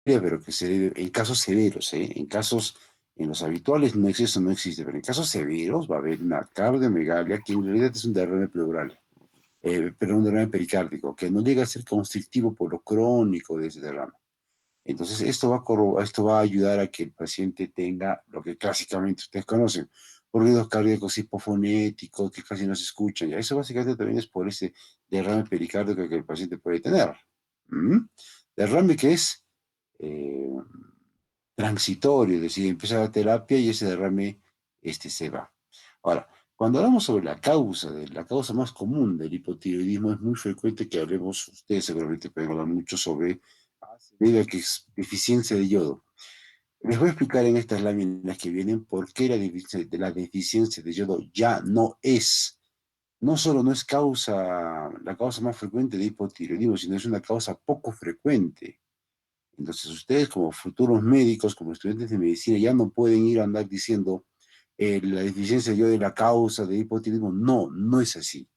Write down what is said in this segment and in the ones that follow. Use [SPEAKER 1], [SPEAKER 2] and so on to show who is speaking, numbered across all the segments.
[SPEAKER 1] pero que se debe en casos severos, ¿eh? En casos, en los habituales no existe, no existe, pero en casos severos va a haber una cardiomegalia que en realidad es un derrame pleural, pero un derrame pericárdico, que no llega a ser constrictivo por lo crónico de ese derrame. Entonces, esto va a ayudar a que el paciente tenga lo que clásicamente ustedes conocen, ruidos cardíacos hipofonéticos que casi no se escuchan. Y eso básicamente también es por ese derrame pericárdico que el paciente puede tener. ¿Mm? Derrame que es eh, transitorio, es decir, empieza la terapia y ese derrame se va. Ahora, cuando hablamos sobre la causa más común del hipotiroidismo, es muy frecuente que hablemos, ustedes seguramente pueden hablar mucho sobre, debido a que es deficiencia de yodo. Les voy a explicar en estas láminas que vienen por qué la deficiencia de yodo ya no es, no solo no es la causa más frecuente de hipotiroidismo, sino es una causa poco frecuente. Entonces ustedes como futuros médicos, como estudiantes de medicina, ya no pueden ir a andar diciendo la deficiencia de yodo es la causa de hipotiroidismo. No, no es así.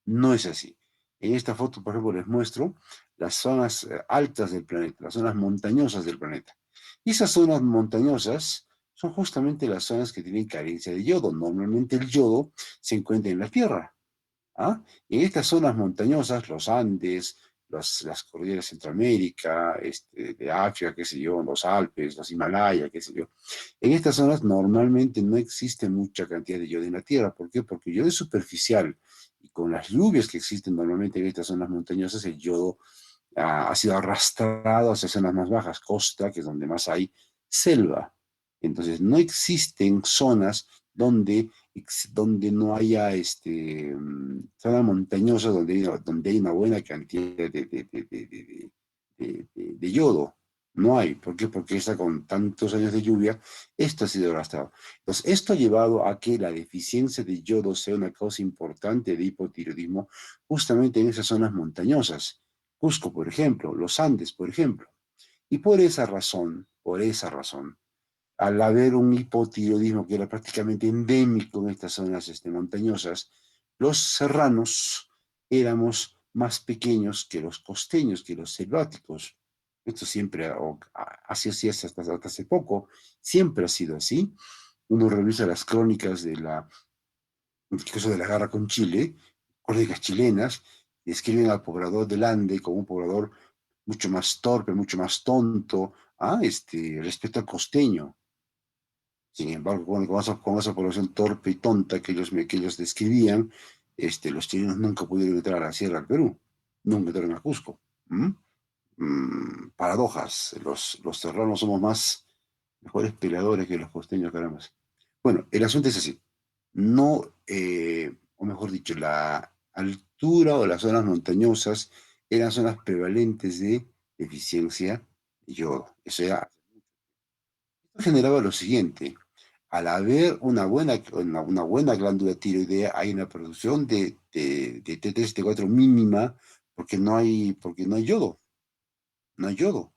[SPEAKER 1] No es así. En esta foto, por ejemplo, les muestro las zonas altas del planeta, las zonas montañosas del planeta. Y esas zonas montañosas son justamente las zonas que tienen carencia de yodo. Normalmente el yodo se encuentra en la tierra. ¿Ah? Y en estas zonas montañosas, los Andes, las cordilleras de Centroamérica, de África, qué sé yo, los Alpes, los Himalayas, qué sé yo, en estas zonas normalmente no existe mucha cantidad de yodo en la tierra. ¿Por qué? Porque el yodo es superficial y con las lluvias que existen normalmente en estas zonas montañosas, el yodo ha sido arrastrado hacia zonas más bajas, costa, que es donde más hay selva. Entonces, no existen zonas donde no haya zona montañosa donde hay una buena cantidad de yodo. No hay. ¿Por qué? Porque está con tantos años de lluvia, esto ha sido arrastrado. Entonces, esto ha llevado a que la deficiencia de yodo sea una causa importante de hipotiroidismo justamente en esas zonas montañosas. Cusco, por ejemplo, los Andes, por ejemplo. Y por esa razón, al haber un hipotiroidismo que era prácticamente endémico en estas zonas montañosas, los serranos éramos más pequeños que los costeños, que los selváticos. Esto siempre, así hasta hace poco, siempre ha sido así. Uno revisa las crónicas incluso de la guerra con Chile, crónicas chilenas, describen al poblador del Ande como un poblador mucho más torpe, mucho más tonto, respecto al costeño. Sin embargo, con esa población torpe y tonta que ellos describían, los chilenos nunca pudieron entrar a la Sierra del Perú, nunca entraron a Cusco. ¿Mm? Paradojas, los serranos somos mejores peleadores que los costeños, caramba. Bueno, el asunto es así. No, o mejor dicho, la altura o las zonas montañosas eran zonas prevalentes de deficiencia de yodo. Esto generaba lo siguiente. Al haber una buena glándula tiroidea, hay una producción de T3 y T4 mínima porque no hay yodo, no hay yodo.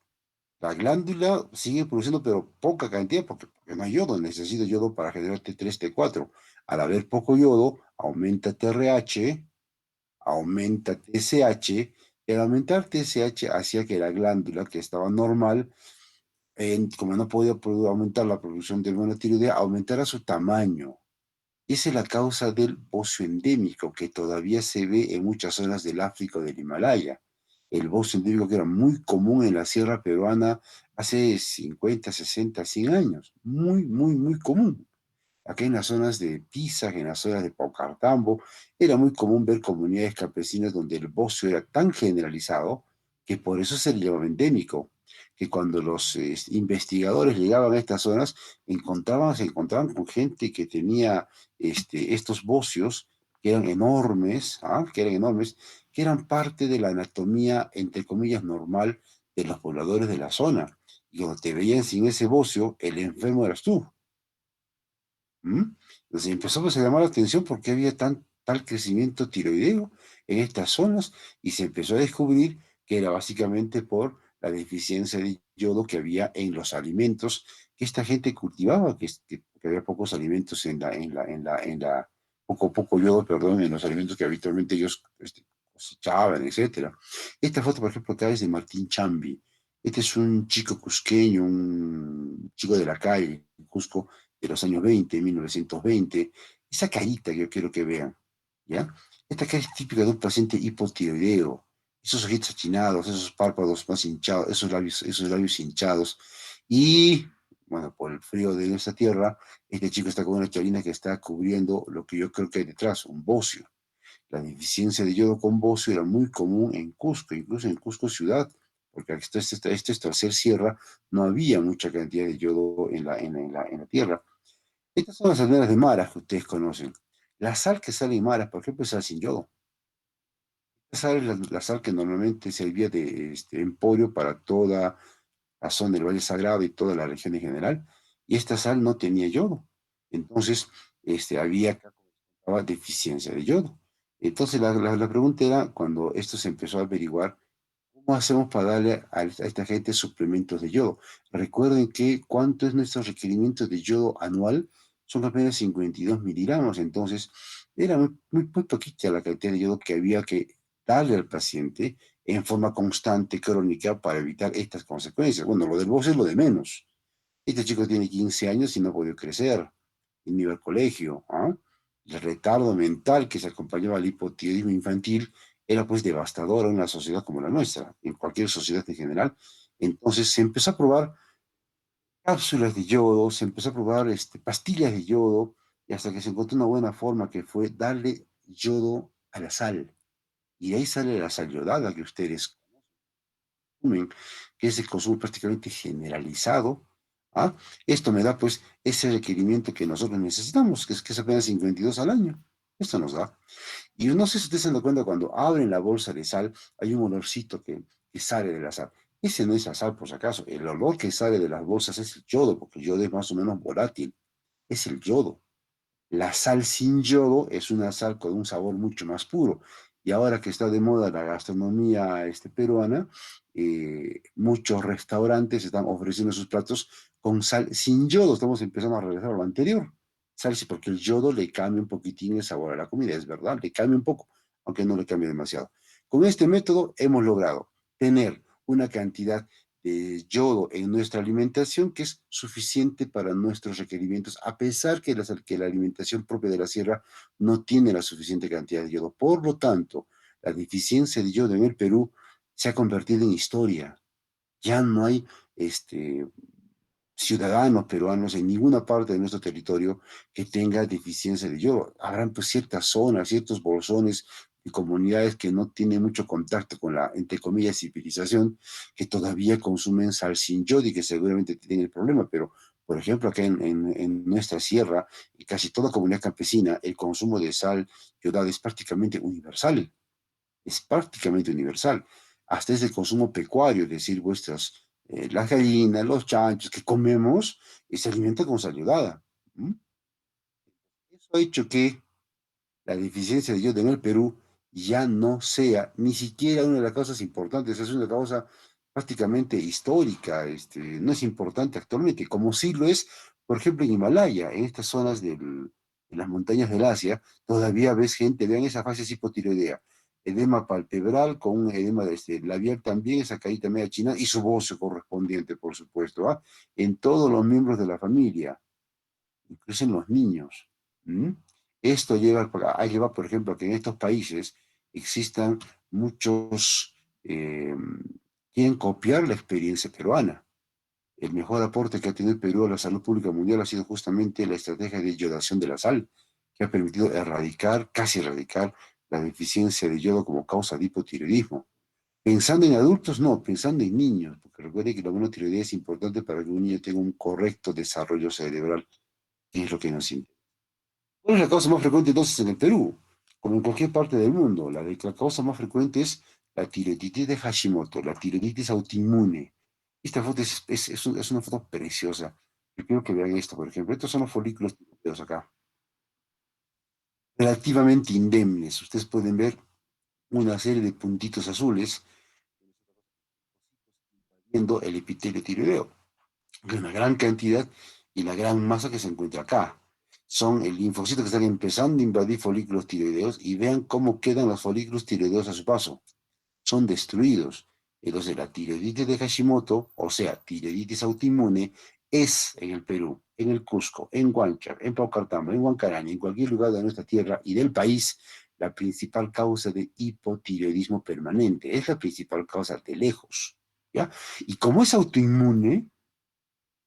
[SPEAKER 1] La glándula sigue produciendo, pero poca cantidad, porque no hay yodo. Necesita yodo para generar T3, T4. Al haber poco yodo, aumenta TRH, aumenta TSH, y al aumentar TSH hacía que la glándula, que estaba normal, como no podía aumentar la producción de hormona tiroidea, aumentara su tamaño. Esa es la causa del bocio endémico que todavía se ve en muchas zonas del África o del Himalaya. El bocio endémico que era muy común en la sierra peruana hace 50, 60, 100 años. Muy, muy, muy común. Acá en las zonas de Pisac, en las zonas de Paucartambo, era muy común ver comunidades campesinas donde el bocio era tan generalizado que por eso se le llamaba endémico, que cuando los investigadores llegaban a estas zonas, se encontraban con gente que tenía estos bocios que eran enormes, que eran parte de la anatomía, entre comillas, normal de los pobladores de la zona. Y cuando te veían sin ese bocio, el enfermo eras tú. ¿Mm? Entonces empezamos a llamar la atención porque había tal crecimiento tiroideo en estas zonas y se empezó a descubrir que era básicamente por la deficiencia de yodo que había en los alimentos que esta gente cultivaba, que había pocos alimentos poco yodo, perdón, en los alimentos que habitualmente ellos cosechaban, etcétera. Esta foto, por ejemplo, acá es de Martín Chambi. Este es un chico cusqueño, un chico de la calle, Cusco, de los años 20, 1920. Esa carita que yo quiero que vean, ¿ya? Esta cara es típica de un paciente hipotiroideo. Esos ojitos achinados, esos párpados más hinchados, esos labios hinchados. Y, bueno, por el frío de nuestra tierra, este chico está con una chalina que está cubriendo lo que yo creo que hay detrás, un bocio. La deficiencia de yodo con bocio era muy común en Cusco, incluso en Cusco ciudad, porque esto al ser sierra, no había mucha cantidad de yodo en la tierra. Estas son las salmueras de maras que ustedes conocen. La sal que sale en maras, por ejemplo, es sal sin yodo. Esa sal es la sal que normalmente servía de emporio para toda la zona del Valle Sagrado y toda la región en general, y esta sal no tenía yodo. Entonces, había deficiencia de yodo. Entonces, la pregunta era, cuando esto se empezó a averiguar, ¿cómo hacemos para darle a esta gente suplementos de yodo? Recuerden que cuánto es nuestro requerimiento de yodo anual, son apenas 52 miligramos, entonces era muy poquita la cantidad de yodo que había que darle al paciente en forma constante, crónica, para evitar estas consecuencias. Bueno, lo del boce es lo de menos. Este chico tiene 15 años y no ha podido crecer, y ni va al colegio. ¿Ah? El retardo mental que se acompañaba al hipotiroidismo infantil era pues devastador en una sociedad como la nuestra, en cualquier sociedad en general. Entonces se empezó a probar cápsulas de yodo, se empezó a probar pastillas de yodo, y hasta que se encontró una buena forma que fue darle yodo a la sal. Y de ahí sale la sal yodada que ustedes consumen, que es de consumo prácticamente generalizado. ¿Ah? Esto me da pues ese requerimiento que nosotros necesitamos, que es apenas 52 al año. Esto nos da. Y no sé si ustedes se dan cuenta, cuando abren la bolsa de sal, hay un olorcito que sale de la sal. Ese no es la sal, por si acaso. El olor que sale de las bolsas es el yodo, porque el yodo es más o menos volátil. Es el yodo. La sal sin yodo es una sal con un sabor mucho más puro. Y ahora que está de moda la gastronomía peruana, muchos restaurantes están ofreciendo sus platos con sal sin yodo. Estamos empezando a regresar a lo anterior. Sal, sí, porque el yodo le cambia un poquitín el sabor a la comida, es verdad, le cambia un poco, aunque no le cambie demasiado. Con este método hemos logrado tener una cantidad de yodo en nuestra alimentación que es suficiente para nuestros requerimientos, a pesar que la alimentación propia de la sierra no tiene la suficiente cantidad de yodo. Por lo tanto, la deficiencia de yodo en el Perú se ha convertido en historia. Ya no hay ciudadanos peruanos en ninguna parte de nuestro territorio que tenga deficiencia de yodo. Habrán pues ciertas zonas, ciertos bolsones y comunidades que no tienen mucho contacto con la, entre comillas, civilización, que todavía consumen sal sin yodo y que seguramente tienen el problema, pero por ejemplo, acá en nuestra sierra, y casi toda comunidad campesina, el consumo de sal yodada es prácticamente universal. Hasta es el consumo pecuario, es decir, las gallinas, los chanchos que comemos, se alimentan con sal ayudada. ¿Mm? Eso ha hecho que la deficiencia de yodo en el Perú ya no sea ni siquiera una de las causas importantes, es una causa prácticamente histórica, no es importante actualmente, como sí lo es, por ejemplo, en Himalaya, en estas zonas de las montañas del Asia, todavía ves gente, vean esa fase hipotiroidea, edema palpebral con un edema labial también, esa carita media china y su bocio correspondiente, por supuesto, ¿ah? En todos los miembros de la familia, incluso en los niños. ¿Mm? Esto lleva, por ejemplo, a que en estos países existan muchos, quieren copiar la experiencia peruana. El mejor aporte que ha tenido el Perú a la salud pública mundial ha sido justamente la estrategia de yodación de la sal, que ha permitido casi erradicar, la deficiencia de yodo como causa de hipotiroidismo. Pensando en adultos, no, pensando en niños, porque recuerde que la monotiroidea es importante para que un niño tenga un correcto desarrollo cerebral, que es lo que nos interesa. ¿Cuál es la causa más frecuente entonces en el Perú? Como en cualquier parte del mundo, la causa más frecuente es la tiroiditis de Hashimoto, la tiroiditis autoinmune. Esta foto es una foto preciosa. Yo quiero que vean esto, por ejemplo. Estos son los folículos tiroideos acá, relativamente indemnes. Ustedes pueden ver una serie de puntitos azules viendo el epitelio tiroideo, que es una gran cantidad y la gran masa que se encuentra acá. Son el linfocitos que están empezando a invadir folículos tiroideos y vean cómo quedan los folículos tiroideos a su paso. Son destruidos. Entonces, la tiroiditis de Hashimoto, o sea, tiroiditis autoinmune, es en el Perú, en el Cusco, en Huancha, en Paucartambo, en Huancaraña, en cualquier lugar de nuestra tierra y del país, la principal causa de hipotiroidismo permanente. Es la principal causa de lejos, ¿ya? Y como es autoinmune,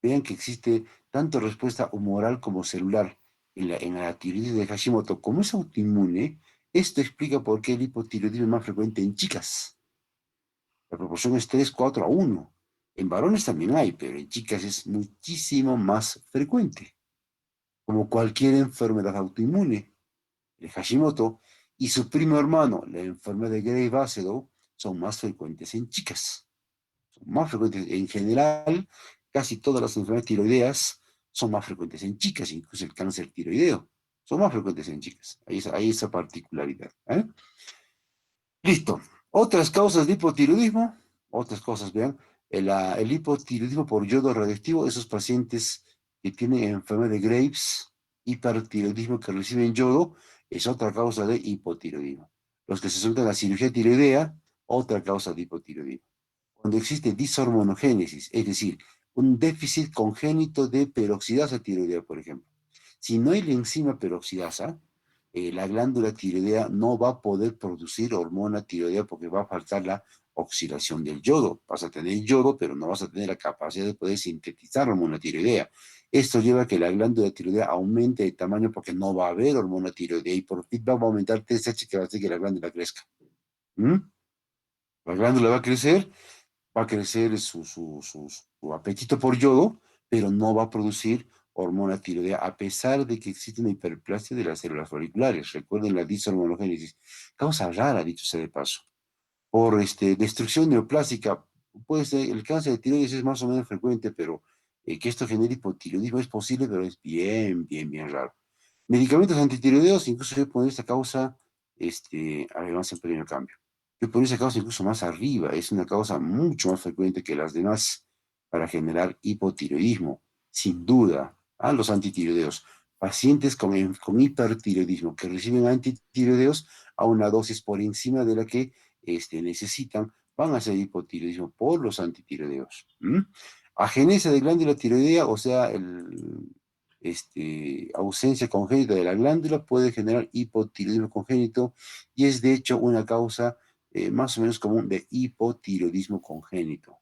[SPEAKER 1] vean que existe tanto respuesta humoral como celular en la tiroides de Hashimoto. Como es autoinmune, esto explica por qué el hipotiroidismo es más frecuente en chicas. La proporción es 3:4:1. En varones también hay, pero en chicas es muchísimo más frecuente. Como cualquier enfermedad autoinmune, el Hashimoto y su primo hermano, la enfermedad de Graves-Basedow, son más frecuentes en chicas. Son más frecuentes en general, casi todas las enfermedades tiroideas son más frecuentes en chicas, incluso el cáncer tiroideo. Son más frecuentes en chicas. Hay esa particularidad. ¿Eh? Listo. Otras causas de hipotiroidismo, otras cosas, vean, el hipotiroidismo por yodo radioactivo, esos pacientes que tienen enfermedad de Graves, hipertiroidismo que reciben yodo, es otra causa de hipotiroidismo. Los que se someten a la cirugía tiroidea, otra causa de hipotiroidismo. Cuando existe dishormonogénesis, es decir, un déficit congénito de peroxidasa tiroidea, por ejemplo. Si no hay la enzima peroxidasa, la glándula tiroidea no va a poder producir hormona tiroidea porque va a faltar la oxidación del yodo. Vas a tener yodo, pero no vas a tener la capacidad de poder sintetizar hormona tiroidea. Esto lleva a que la glándula tiroidea aumente de tamaño porque no va a haber hormona tiroidea y por fin va a aumentar TSH que va a hacer que la glándula crezca. ¿Mm? La glándula va a crecer su apetito por yodo, pero no va a producir hormona tiroidea, a pesar de que existe una hiperplasia de las células folliculares. Recuerden la dishormonogénesis. Causa rara, dicho sea de paso. Por destrucción neoplásica, puede ser, el cáncer de tiroides es más o menos frecuente, pero que esto genere hipotiroidismo es posible, pero es bien, bien, bien raro. Medicamentos antitiroideos, incluso yo pondría esta causa, a ver, vamos a hacer un pequeño cambio. Yo pondría esa causa incluso más arriba, es una causa mucho más frecuente que las demás para generar hipotiroidismo, sin duda. Los antitiroideos. Pacientes con hipertiroidismo que reciben antitiroideos a una dosis por encima de la que necesitan, van a hacer hipotiroidismo por los antitiroideos. Agenesia de glándula tiroidea, o sea, ausencia congénita de la glándula puede generar hipotiroidismo congénito y es de hecho una causa más o menos común de hipotiroidismo congénito.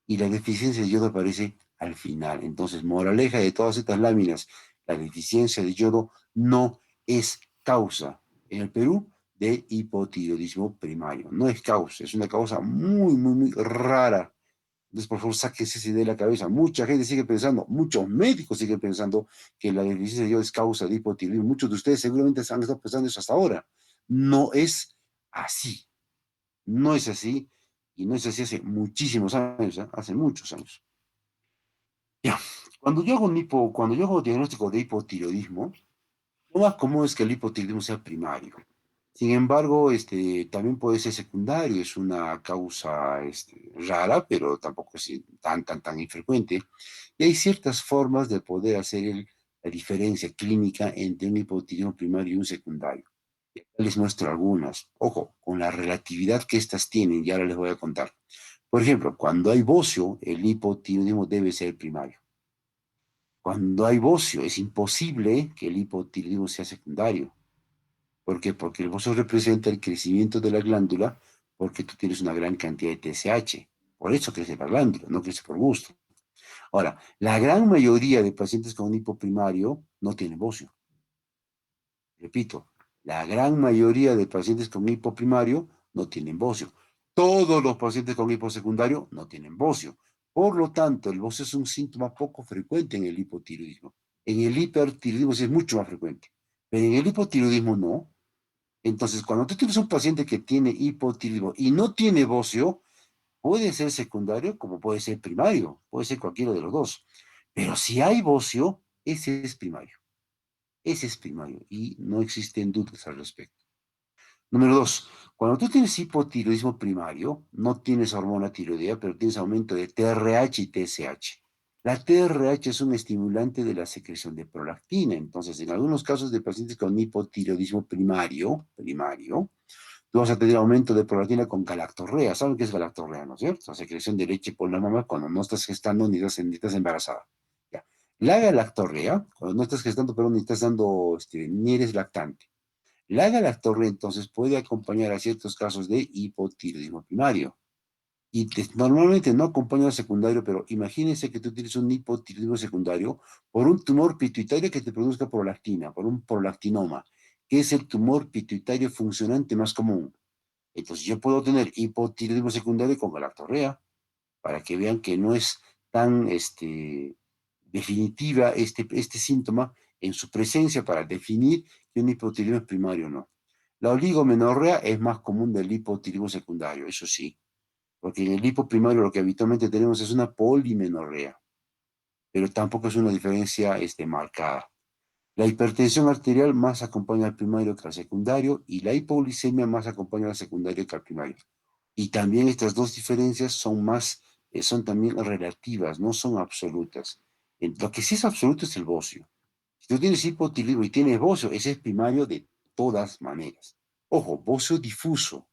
[SPEAKER 1] Y la deficiencia de yodo aparece al final. Entonces, moraleja de todas estas láminas, la deficiencia de yodo no es causa en el Perú de hipotiroidismo primario. No es causa, es una causa muy, muy, muy rara. Entonces, por favor, sáquese esa idea de la cabeza. Mucha gente sigue pensando, muchos médicos siguen pensando que la deficiencia de yodo es causa de hipotiroidismo. Muchos de ustedes seguramente han estado pensando eso hasta ahora. No es así. No es así. Y no es así hace muchísimos años, ¿eh? Hace muchos años. Ya. Cuando yo hago diagnóstico de hipotiroidismo, lo más común es que el hipotiroidismo sea primario. Sin embargo, también puede ser secundario, es una causa rara, pero tampoco es tan, tan, tan infrecuente. Y hay ciertas formas de poder hacer la diferencia clínica entre un hipotiroidismo primario y un secundario. Y acá les muestro algunas. Ojo, con la relatividad que estas tienen, y ahora les voy a contar. Por ejemplo, cuando hay bocio, el hipotiroidismo debe ser primario. Cuando hay bocio, es imposible que el hipotiroidismo sea secundario. ¿Por qué? Porque el bocio representa el crecimiento de la glándula porque tú tienes una gran cantidad de TSH. Por eso crece la glándula, no crece por gusto. Ahora, la gran mayoría de pacientes con hipoprimario no tienen bocio. Repito, la gran mayoría de pacientes con hipoprimario no tienen bocio. Todos los pacientes con hiposecundario no tienen bocio. Por lo tanto, el bocio es un síntoma poco frecuente en el hipotiroidismo. En el hipertiroidismo sí es mucho más frecuente, pero en el hipotiroidismo no. Entonces, cuando tú tienes un paciente que tiene hipotiroidismo y no tiene bocio, puede ser secundario como puede ser primario, puede ser cualquiera de los dos. Pero si hay bocio, ese es primario. Ese es primario y no existen dudas al respecto. Número dos, cuando tú tienes hipotiroidismo primario, no tienes hormona tiroidea, pero tienes aumento de TRH y TSH. La TRH es un estimulante de la secreción de prolactina. Entonces, en algunos casos de pacientes con hipotiroidismo primario, Tú vas a tener aumento de prolactina con galactorrea. ¿Saben qué es galactorrea, no es cierto? La secreción de leche por la mamá cuando no estás gestando ni estás embarazada. Ya. La galactorrea, cuando no estás gestando, pero ni estás dando, ni eres lactante. La galactorrea entonces puede acompañar a ciertos casos de hipotiroidismo primario. Y normalmente no acompaña al secundario, pero imagínense que tú tienes un hipotiroidismo secundario por un tumor pituitario que te produzca prolactina, por un prolactinoma, que es el tumor pituitario funcionante más común. Entonces yo puedo tener hipotiroidismo secundario con galactorrea, para que vean que no es tan definitiva este síntoma en su presencia para definir que un hipotiroidismo es primario o no. La oligomenorrea es más común del hipotiroidismo secundario, eso sí, porque en el hipo primario lo que habitualmente tenemos es una polimenorrea, pero tampoco es una diferencia marcada. La hipertensión arterial más acompaña al primario que al secundario y la hipoglicemia más acompaña al secundario que al primario. Y también estas dos diferencias son también relativas, no son absolutas. Lo que sí es absoluto es el bocio. Si tú tienes hipotiroidismo y tienes bocio, ese es primario de todas maneras. Ojo, bocio difuso,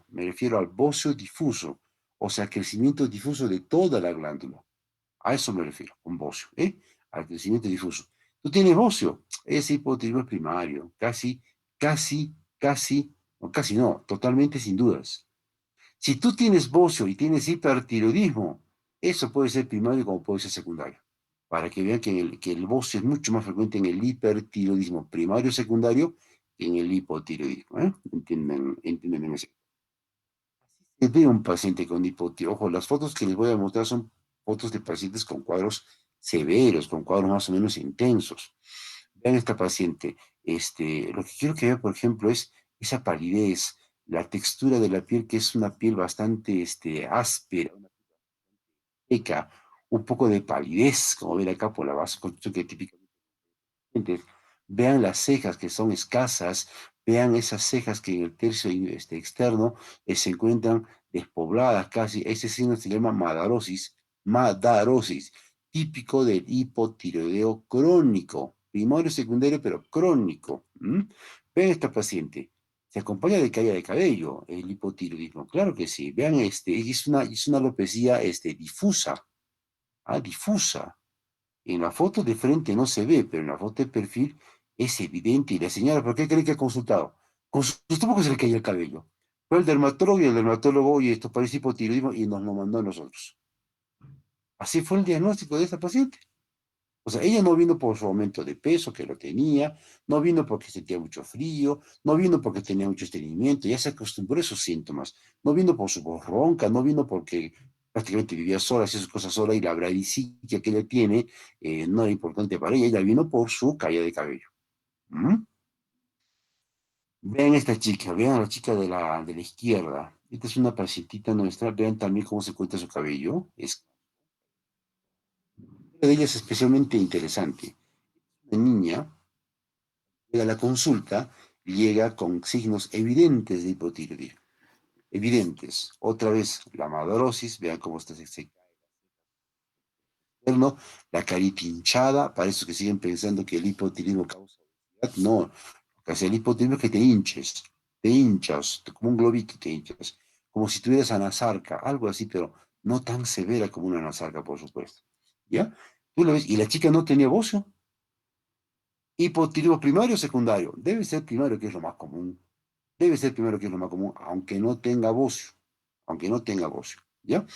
[SPEAKER 1] me refiero al bocio difuso, o sea, crecimiento difuso de toda la glándula. A eso me refiero, con bocio, ¿eh? Al crecimiento difuso. Tú tienes bocio, es hipotiroidismo primario, casi no, totalmente sin dudas. Si tú tienes bocio y tienes hipertiroidismo, eso puede ser primario como puede ser secundario. Para que vean que el bocio es mucho más frecuente en el hipertiroidismo primario secundario que en el hipotiroidismo. ¿Eh? ¿Entienden en ese? Ve un paciente con hipotiroidismo. Ojo, las fotos que les voy a mostrar son fotos de pacientes con cuadros severos, con cuadros más o menos intensos. Vean esta paciente. Lo que quiero que vean, por ejemplo, es esa palidez, la textura de la piel, que es una piel bastante áspera, una seca, un poco de palidez, como ven acá por la vasoconstricción que típicamente. Vean las cejas que son escasas, vean esas cejas que en el tercio externo se encuentran despobladas casi. Ese signo se llama madarosis, típico del hipotiroideo crónico, primario, secundario, pero crónico. Vean esta paciente. Se acompaña de caída de cabello, el hipotiroidismo. Claro que sí. Vean, es una alopecia difusa, difusa. En la foto de frente no se ve, pero en la foto de perfil es evidente. Y la señora, ¿por qué cree que ha consultado? Consultó porque se le caía el cabello. Fue el dermatólogo y el dermatólogo, oye, esto parece hipotiroidismo y nos lo mandó a nosotros. Así fue el diagnóstico de esta paciente. O sea, ella no vino por su aumento de peso, que lo tenía, no vino porque sentía mucho frío, no vino porque tenía mucho estreñimiento, ya se acostumbró a esos síntomas, no vino por su voz ronca, no vino porque prácticamente vivía sola, hacía sus cosas sola y la bradicitia que ella tiene no era importante para ella vino por su caída de cabello. ¿Mm? Vean esta chica, vean a la chica de la izquierda. Esta es una pacientita nuestra, vean también cómo se cuenta su cabello. Una de ellas es especialmente interesante. Una niña llega a la consulta, llega con signos evidentes de hipotiroidismo. Evidentes. Otra vez, la madrosis, vean cómo está ese externo, la carita hinchada, para esos que siguen pensando que el hipotiroidismo causa obesidad. No, lo que hace el hipotiroidismo es que te hinchas, como un globito te hinchas, como si tuvieras anasarca, algo así, pero no tan severa como una anasarca, por supuesto. ¿Ya? Tú lo ves, y la chica no tenía bocio. Hipotiroidismo primario o secundario. Debe ser primario, que es lo más común. Debe ser primero, que es lo más común, aunque no tenga bocio. Aunque no tenga bocio. ¿Ya?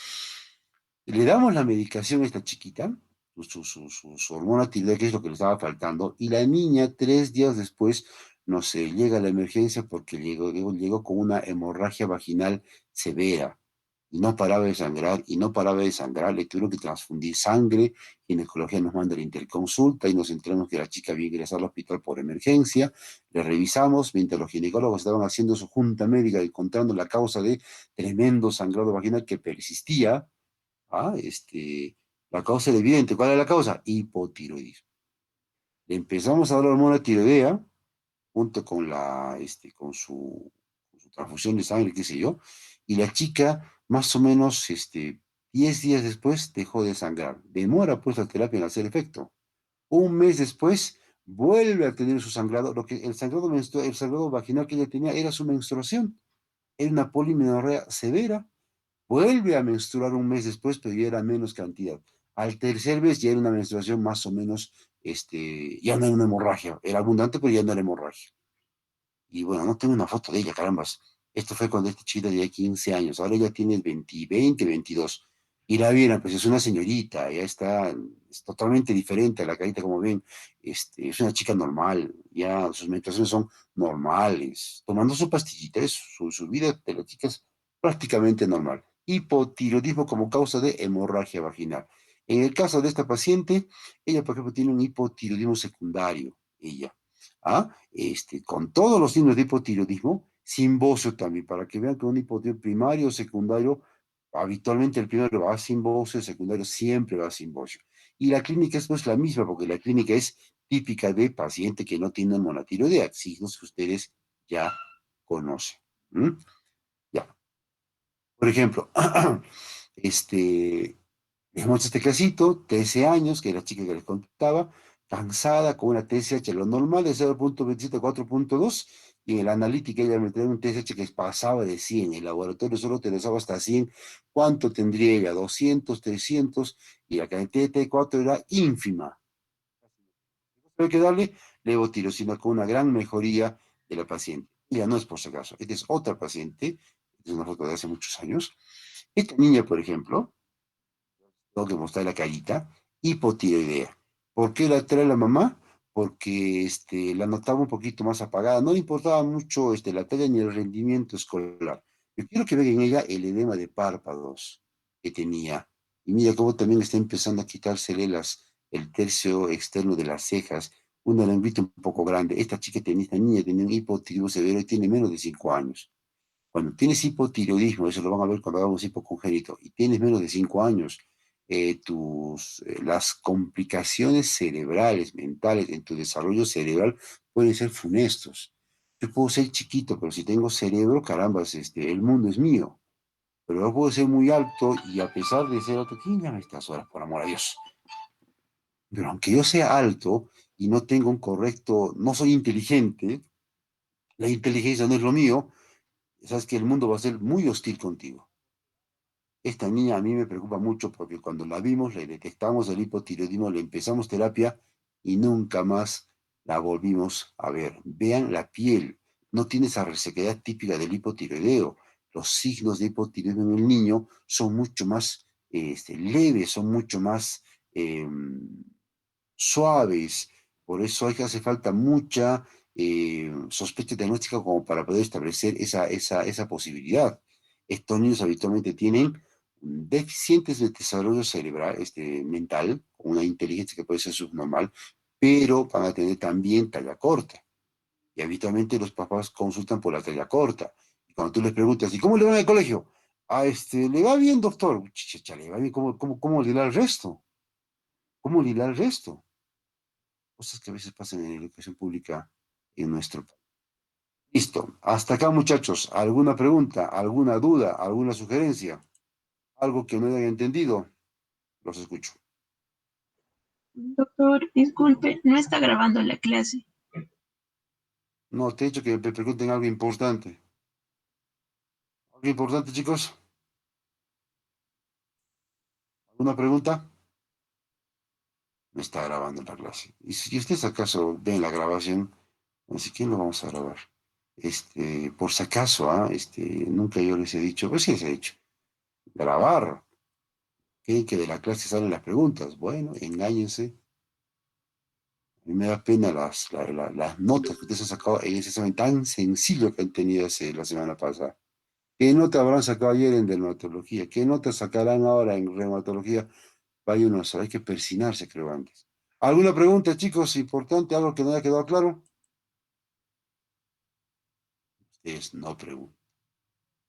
[SPEAKER 1] Le damos la medicación a esta chiquita, su hormona tiroidea, que es lo que le estaba faltando, y la niña, 3 días después, no sé, llega a la emergencia porque llegó con una hemorragia vaginal severa. Y no paraba de sangrar, y no paraba de sangrar, le tuvieron que transfundir sangre, ginecología nos manda la interconsulta y nos enteramos que la chica había ingresado al hospital por emergencia, le revisamos, mientras los ginecólogos estaban haciendo su junta médica encontrando la causa de tremendo sangrado vaginal que persistía. Ah, la causa era evidente. ¿Cuál es la causa? Hipotiroidismo. Le empezamos a dar la hormona tiroidea junto con su transfusión de sangre, qué sé yo, y la chica, más o menos 10 días después, dejó de sangrar. Demora pues la terapia en hacer efecto. Un mes después, vuelve a tener su sangrado, el sangrado el sangrado vaginal que ella tenía era su menstruación, era una polimenorrea severa, vuelve a menstruar un mes después, pero ya era menos cantidad. Al tercer mes ya era una menstruación más o menos, ya no era una hemorragia, era abundante, pero ya no era hemorragia. Y bueno, no tengo una foto de ella, carambas. Esto fue cuando esta chica tenía 15 años, ahora ella tiene 20, 22. Y la vieron, pues es una señorita, ya está, es totalmente diferente a la carita, como ven. Es una chica normal, ya sus menstruaciones son normales, tomando su pastillita, su vida de la chica es prácticamente normal. Hipotiroidismo como causa de hemorragia vaginal. En el caso de esta paciente, ella, por ejemplo, tiene un hipotiroidismo secundario, ella. ¿Ah? Con todos los signos de hipotiroidismo, sin bocio también, para que vean que un hipotiroidismo primario o secundario, habitualmente el primero va sin bocio, el secundario siempre va sin bocio. Y la clínica es pues la misma, porque la clínica es típica de paciente que no tiene monotiroidea, signos que ustedes ya conocen. ¿Mm? Ya. Por ejemplo, este, dejemos este casito, 13 años, que la chica que les contaba, cansada, con una TSH, lo normal de 0.27 a 4.2, y en el analítica ella me trae un TSH que pasaba de 100, el laboratorio solo te lo daba hasta 100, ¿cuánto tendría ella? 200, 300, y la cantidad de T4 era ínfima. No hay que darle levotiroxina con una gran mejoría de la paciente. Ya no es por si acaso, esta es otra paciente, esta es una foto de hace muchos años. Esta niña, por ejemplo, tengo que mostrar la carita, hipotiroidea. ¿Por qué la trae la mamá? Porque la notaba un poquito más apagada, no le importaba mucho la talla ni el rendimiento escolar. Yo quiero que vean en ella el edema de párpados que tenía. Y mira cómo también está empezando a quitársele el tercio externo de las cejas, una lengüita un poco grande. Esta niña tenía un hipotiroidismo severo y tiene menos de 5 años. Cuando tienes hipotiroidismo, eso lo van a ver cuando hagamos hipocongénito, y tienes menos de 5 años, las complicaciones cerebrales, mentales, en tu desarrollo cerebral pueden ser funestos. Yo puedo ser chiquito, pero si tengo cerebro, caramba, el mundo es mío. Pero yo puedo ser muy alto y a pesar de ser alto, ¿quién llama a estas horas, por amor a Dios? Pero aunque yo sea alto y no tengo un correcto, no soy inteligente, la inteligencia no es lo mío, sabes que el mundo va a ser muy hostil contigo. Esta niña a mí me preocupa mucho porque cuando la vimos, le detectamos el hipotiroidismo, le empezamos terapia y nunca más la volvimos a ver. Vean la piel, no tiene esa resequedad típica del hipotiroideo. Los signos de hipotiroidismo en el niño son mucho más leves, son mucho más suaves. Por eso hay que hace falta mucha sospecha diagnóstica como para poder establecer esa posibilidad. Estos niños habitualmente tienen deficientes de desarrollo cerebral, mental, una inteligencia que puede ser subnormal, pero van a tener también talla corta. Y habitualmente los papás consultan por la talla corta. Y cuando tú les preguntas, ¿y cómo le va en el colegio? Le va bien, doctor. Chicha, le va bien. ¿Cómo le da el resto? ¿Cómo le da el resto? Cosas que a veces pasan en la educación pública en nuestro país. Listo. Hasta acá, muchachos. ¿Alguna pregunta, alguna duda, alguna sugerencia? ¿Algo que no hayan entendido? Los escucho.
[SPEAKER 2] Doctor, disculpe, no está grabando la clase.
[SPEAKER 1] No, te he dicho que me pregunten algo importante. ¿Algo importante, chicos? ¿Alguna pregunta? Me está grabando la clase. Y si ustedes acaso ven la grabación, así que lo vamos a grabar. Por si acaso, nunca yo les he dicho, pues sí les he dicho, grabar. Creen que de la clase salen las preguntas. Bueno, engáñense. A mí me da pena las notas que ustedes han sacado en ese examen tan sencillo que han tenido la semana pasada. ¿Qué nota habrán sacado ayer en dermatología? ¿Qué nota sacarán ahora en reumatología? Vaya uno a saber, hay que persinarse, creo, antes. ¿Alguna pregunta, chicos, importante, algo que no haya quedado claro? Ustedes no preguntan,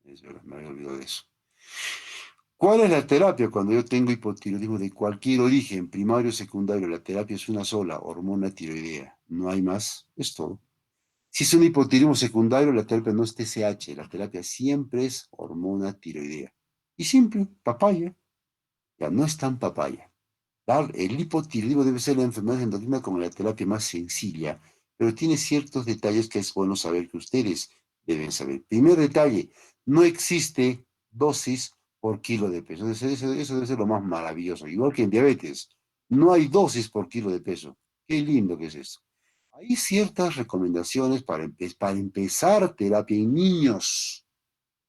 [SPEAKER 1] es verdad, me había olvidado de eso. ¿Cuál es la terapia cuando yo tengo hipotiroidismo de cualquier origen, primario o secundario? La terapia es una sola, hormona tiroidea. No hay más, es todo. Si es un hipotiroidismo secundario, la terapia no es TSH, la terapia siempre es hormona tiroidea. Y simple, papaya, ya no es tan papaya. El hipotiroidismo debe ser la enfermedad endocrina como la terapia más sencilla, pero tiene ciertos detalles que es bueno saber que ustedes deben saber. Primer detalle, no existe dosis por kilo de peso. Eso debe ser lo más maravilloso. Igual que en diabetes, no hay dosis por kilo de peso. Qué lindo que es eso. Hay ciertas recomendaciones para empezar terapia en niños,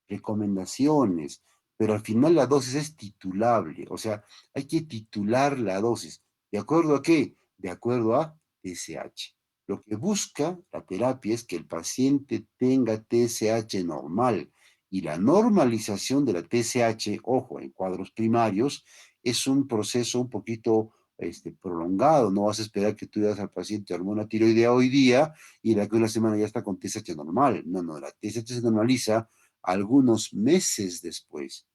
[SPEAKER 1] recomendaciones, pero al final la dosis es titulable, o sea, hay que titular la dosis. ¿De acuerdo a qué? De acuerdo a TSH. Lo que busca la terapia es que el paciente tenga TSH normal y la normalización de la TSH, ojo, en cuadros primarios, es un proceso un poquito prolongado. No vas a esperar que tú das al paciente hormona tiroidea hoy día y de aquí a una semana ya está con TSH normal. No, no, la TSH se normaliza algunos meses después.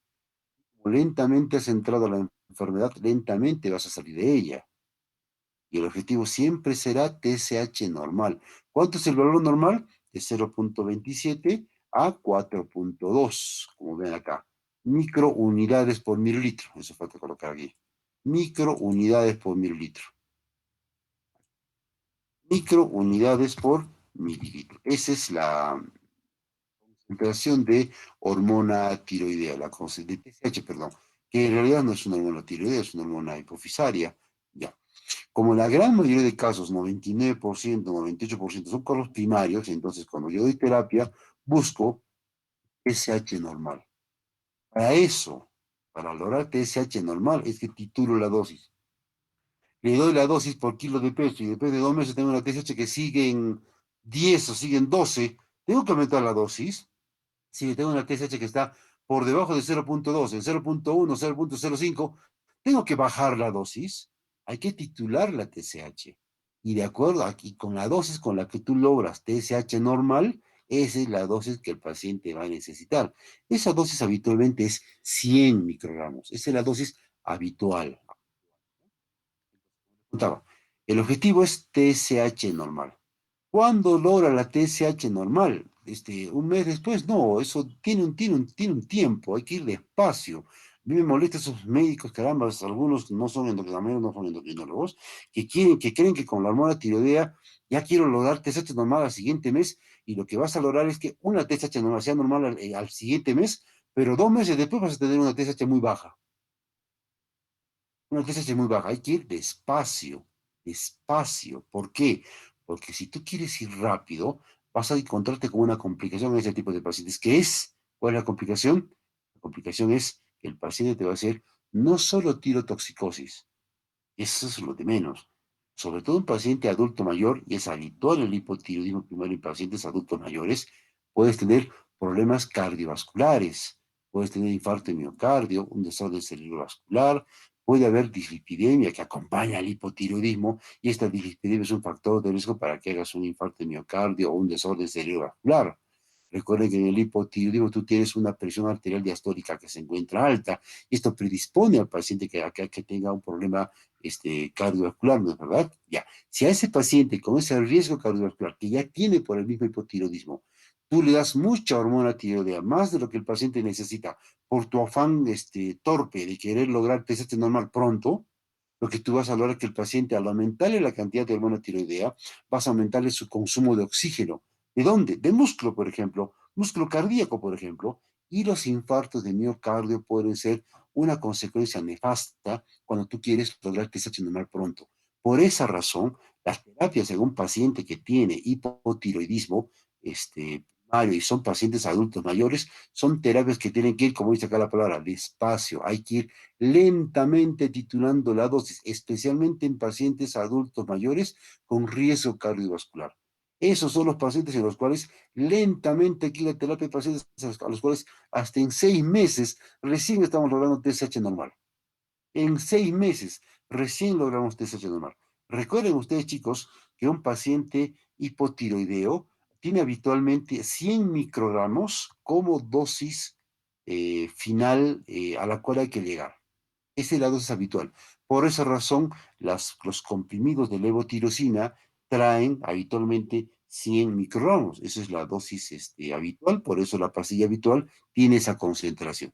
[SPEAKER 1] Como lentamente has entrado a la enfermedad, lentamente vas a salir de ella. Y el objetivo siempre será TSH normal. ¿Cuánto es el valor normal? De 0,27 a 4,2, como ven acá. Microunidades por mililitro. Eso falta colocar aquí. Microunidades por mililitro. Microunidades por mililitro. Esa es la concentración de hormona tiroidea, de TSH, perdón, que en realidad no es una hormona tiroidea, es una hormona hipofisaria. Ya. Como la gran mayoría de casos, 99%, 98% son casos primarios, entonces cuando yo doy terapia, busco TSH normal. Para eso, para lograr TSH normal, es que titulo la dosis. Le doy la dosis por kilo de peso y después de 2 meses tengo una TSH que sigue en 10 o sigue en 12, tengo que aumentar la dosis. Si tengo una TSH que está por debajo de 0,2, en 0,1, 0,05, tengo que bajar la dosis. Hay que titular la TSH. Y de acuerdo aquí con la dosis con la que tú logras TSH normal, esa es la dosis que el paciente va a necesitar. Esa dosis habitualmente es 100 microgramos. Esa es la dosis habitual. El objetivo es TSH normal. ¿Cuándo logra la TSH normal? Un mes después, no, eso tiene un tiempo, hay que ir despacio. A mí me molesta esos médicos, caramba, algunos no son endocrinólogos, no son endocrinólogos, que creen que con la hormona tiroidea ya quiero lograr TSH normal al siguiente mes, y lo que vas a lograr es que una TSH normal sea normal al siguiente mes, pero 2 meses después vas a tener una TSH muy baja. Una TSH muy baja, hay que ir despacio, despacio. ¿Por qué? Porque si tú quieres ir rápido, vas a encontrarte con una complicación en ese tipo de pacientes. ¿Qué es? ¿Cuál es la complicación? La complicación es que el paciente te va a hacer no solo tirotoxicosis, eso es lo de menos. Sobre todo un paciente adulto mayor, y es habitual el hipotiroidismo primario en pacientes adultos mayores, puedes tener problemas cardiovasculares, puedes tener infarto de miocardio, un desorden cerebrovascular, puede haber dislipidemia que acompaña al hipotiroidismo, y esta dislipidemia es un factor de riesgo para que hagas un infarto de miocardio o un desorden cerebrovascular. Recuerden que en el hipotiroidismo tú tienes una presión arterial diastólica que se encuentra alta, y esto predispone al paciente que tenga un problema cardiovascular, ¿no es verdad? Ya, si a ese paciente con ese riesgo cardiovascular que ya tiene por el mismo hipotiroidismo, tú le das mucha hormona tiroidea, más de lo que el paciente necesita, por tu afán torpe de querer lograr TSH normal pronto, lo que tú vas a lograr es que el paciente, al aumentarle la cantidad de hormona tiroidea, vas a aumentarle su consumo de oxígeno. ¿De dónde? De músculo, por ejemplo, músculo cardíaco, por ejemplo, y los infartos de miocardio pueden ser una consecuencia nefasta cuando tú quieres lograr TSH normal pronto. Por esa razón, las terapias en un paciente que tiene hipotiroidismo primario y son pacientes adultos mayores, son terapias que tienen que ir, como dice acá la palabra, despacio. Hay que ir lentamente titulando la dosis, especialmente en pacientes adultos mayores con riesgo cardiovascular. Esos son los pacientes en los cuales lentamente aquí la terapia de pacientes a los cuales hasta en 6 meses recién estamos logrando TSH normal. En 6 meses recién logramos TSH normal. Recuerden ustedes, chicos, que un paciente hipotiroideo tiene habitualmente 100 microgramos como dosis final a la cual hay que llegar. Esa es la dosis habitual. Por esa razón, los comprimidos de levotirosina traen habitualmente 100 microgramos. Esa es la dosis habitual, por eso la pastilla habitual tiene esa concentración.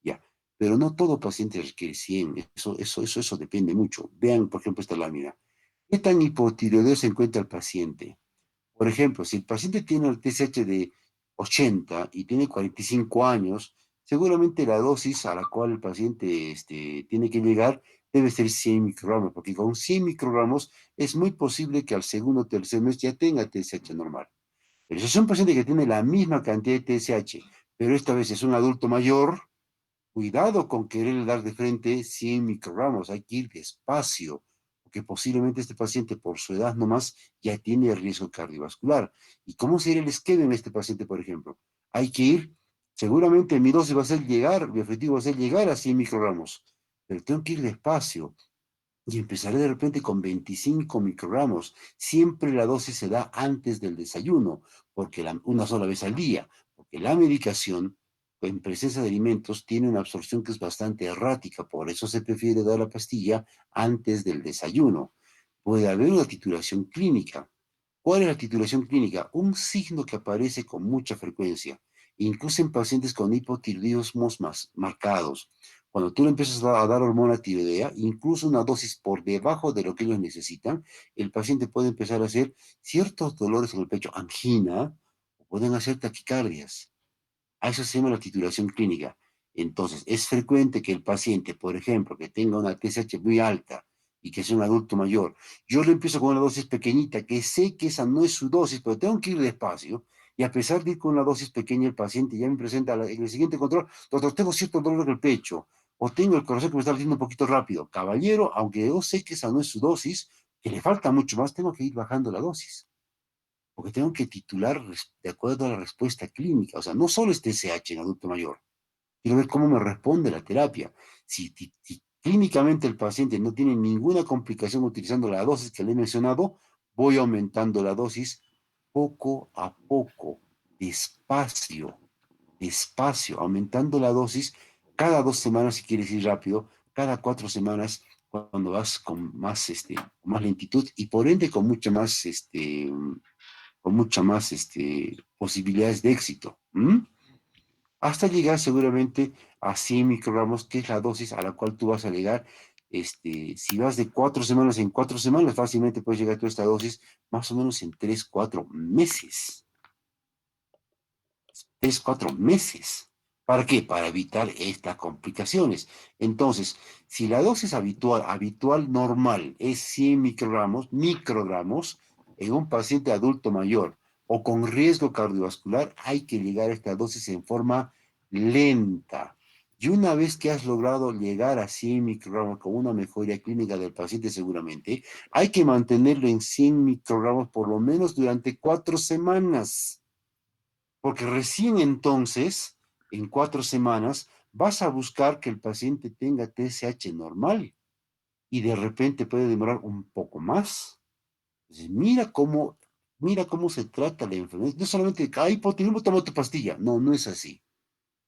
[SPEAKER 1] Ya. pero no todo paciente requiere 100. Eso depende mucho. Vean, por ejemplo, esta lámina. ¿Qué tan hipotiroideo se encuentra el paciente? Por ejemplo, si el paciente tiene el TSH de 80 y tiene 45 años, seguramente la dosis a la cual el paciente tiene que llegar debe ser 100 microgramos, porque con 100 microgramos es muy posible que al segundo o tercer mes ya tenga TSH normal. Pero si es un paciente que tiene la misma cantidad de TSH, pero esta vez es un adulto mayor, cuidado con querer dar de frente 100 microgramos, hay que ir despacio, porque posiblemente este paciente por su edad nomás ya tiene riesgo cardiovascular. ¿Y cómo sería el esquema en este paciente, por ejemplo? Hay que ir, seguramente mi dosis va a ser llegar, mi objetivo va a ser llegar a 100 microgramos, pero tengo que ir despacio y empezaré de repente con 25 microgramos. Siempre la dosis se da antes del desayuno, porque una sola vez al día, porque la medicación en presencia de alimentos tiene una absorción que es bastante errática, por eso se prefiere dar la pastilla antes del desayuno. Puede haber una titulación clínica. ¿Cuál es la titulación clínica? Un signo que aparece con mucha frecuencia, incluso en pacientes con hipotiroidismos más marcados. Cuando tú le empiezas a dar hormona tiroidea, incluso una dosis por debajo de lo que ellos necesitan, el paciente puede empezar a hacer ciertos dolores en el pecho, angina, o pueden hacer taquicardias. A eso se llama la titulación clínica. Entonces, es frecuente que el paciente, por ejemplo, que tenga una TSH muy alta y que sea un adulto mayor, yo le empiezo con una dosis pequeñita, que sé que esa no es su dosis, pero tengo que ir despacio, y a pesar de ir con una dosis pequeña, el paciente ya me presenta en el siguiente control, doctor, tengo cierto dolor en el pecho, o tengo el corazón que me está latiendo un poquito rápido. Caballero, aunque yo sé que esa no es su dosis, que le falta mucho más, tengo que ir bajando la dosis porque tengo que titular de acuerdo a la respuesta clínica. O sea, no solo es TSH en adulto mayor, quiero ver cómo me responde la terapia. Si clínicamente el paciente no tiene ninguna complicación utilizando la dosis que le he mencionado, voy aumentando la dosis poco a poco, despacio, despacio, aumentando la dosis cada 2 semanas si quieres ir rápido, cada 4 semanas cuando vas con más, más lentitud y por ende con mucha más posibilidades de éxito. Hasta llegar seguramente a 100 microgramos, que es la dosis a la cual tú vas a llegar. Si vas de 4 semanas en 4 semanas, fácilmente puedes llegar a toda esta dosis más o menos en 3, 4 meses. 3, 4 meses. ¿Para qué? Para evitar estas complicaciones. Entonces, si la dosis habitual normal es 100 microgramos en un paciente adulto mayor o con riesgo cardiovascular, hay que llegar a esta dosis en forma lenta. Y una vez que has logrado llegar a 100 microgramos con una mejoría clínica del paciente seguramente, hay que mantenerlo en 100 microgramos por lo menos durante 4 semanas. Porque recién entonces, en 4 semanas, vas a buscar que el paciente tenga TSH normal y de repente puede demorar un poco más. Entonces, mira cómo se trata la enfermedad. No solamente, hay hipotiroidismo, toma tu pastilla. No, no es así.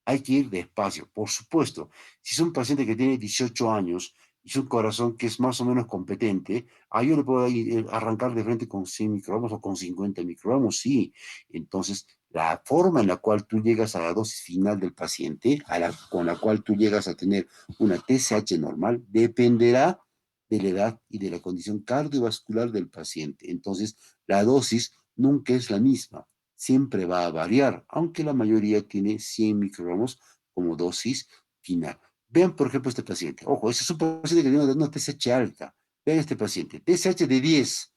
[SPEAKER 1] Hay que ir despacio, por supuesto. Si es un paciente que tiene 18 años y es un corazón que es más o menos competente, yo le puedo arrancar de frente con 100 microgramos o con 50 microgramos, sí. Entonces, la forma en la cual tú llegas a la dosis final del paciente, con la cual tú llegas a tener una TSH normal, dependerá de la edad y de la condición cardiovascular del paciente. Entonces, la dosis nunca es la misma, siempre va a variar, aunque la mayoría tiene 100 microgramos como dosis final. Vean, por ejemplo, este paciente. Ojo, ese es un paciente que tiene una TSH alta. Vean este paciente, TSH de 10.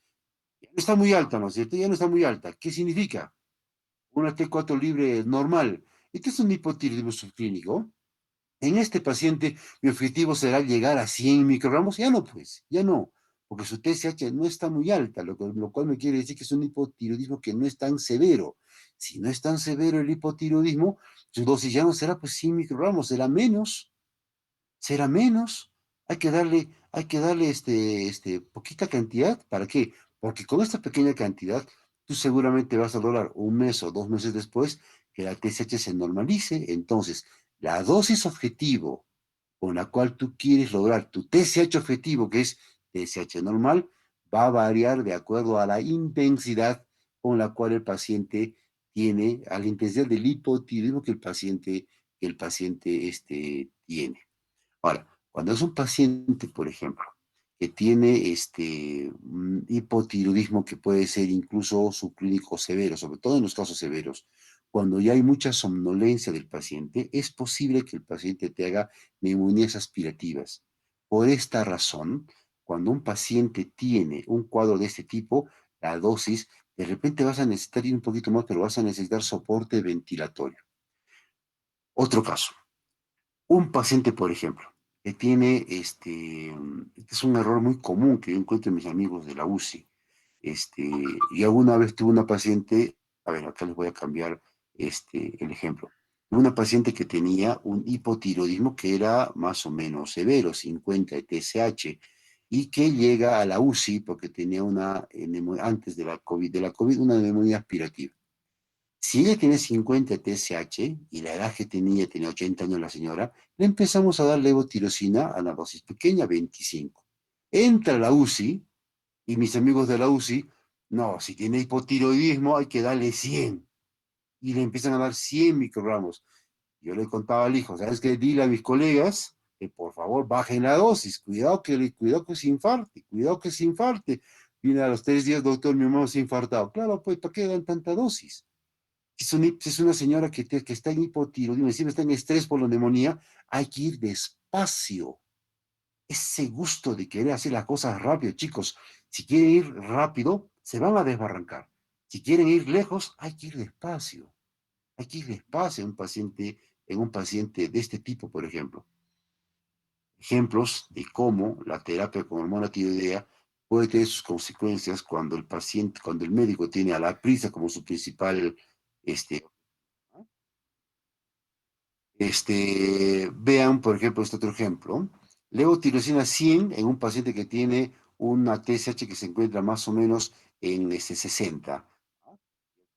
[SPEAKER 1] Ya no está muy alta, ¿no es cierto? Ya no está muy alta. ¿Qué significa? Una T4 libre normal. Este es un hipotiroidismo subclínico. En este paciente, mi objetivo será llegar a 100 microgramos. Ya no, pues, ya no, porque su TSH no está muy alta, lo cual me quiere decir que es un hipotiroidismo que no es tan severo. Si no es tan severo el hipotiroidismo, su dosis ya no será pues 100 microgramos, será menos. Hay que darle poquita cantidad. ¿Para qué? Porque con esta pequeña cantidad, tú seguramente vas a lograr un mes o 2 meses después que la TSH se normalice. Entonces, la dosis objetivo con la cual tú quieres lograr tu TSH objetivo, que es TSH normal, va a variar de acuerdo a la intensidad con la cual el paciente tiene, a la intensidad del hipotiroidismo que el paciente tiene. Ahora, cuando es un paciente, por ejemplo, que tiene un hipotiroidismo que puede ser incluso subclínico severo, sobre todo en los casos severos, cuando ya hay mucha somnolencia del paciente, es posible que el paciente te haga neumonías aspirativas. Por esta razón, cuando un paciente tiene un cuadro de este tipo, la dosis, de repente vas a necesitar ir un poquito más, pero vas a necesitar soporte ventilatorio. Otro caso. Un paciente, por ejemplo, que tiene, este es un error muy común que yo encuentro en mis amigos de la UCI. Y alguna vez tuve una paciente, a ver, acá les voy a cambiar el ejemplo. Tuve una paciente que tenía un hipotiroidismo que era más o menos severo, 50 de TSH, y que llega a la UCI porque tenía antes de la COVID, una neumonía aspirativa. Si ella tiene 50 TSH y la edad que tenía 80 años la señora, le empezamos a dar levotirosina a la dosis pequeña, 25. Entra a la UCI y mis amigos de la UCI, no, si tiene hipotiroidismo hay que darle 100. Y le empiezan a dar 100 microgramos. Yo le contaba al hijo, ¿sabes qué? Dile a mis colegas que por favor bajen la dosis. Cuidado que se infarte, cuidado que se infarte. Viene a los 3 días, doctor, mi mamá se ha infartado. Claro, pues, ¿para qué dan tanta dosis? Si es una señora que está en hipotiroidismo, encima está en estrés por la neumonía, hay que ir despacio. Ese gusto de querer hacer las cosas rápido, chicos, si quieren ir rápido, se van a desbarrancar. Si quieren ir lejos, hay que ir despacio. Hay que ir despacio en un paciente de este tipo, por ejemplo. Ejemplos de cómo la terapia con hormona tiroidea puede tener sus consecuencias cuando el paciente, cuando el médico tiene a la prisa como su principal este, vean, por ejemplo, este otro ejemplo. Levotirosina 100 en un paciente que tiene una TSH que se encuentra más o menos en 60. El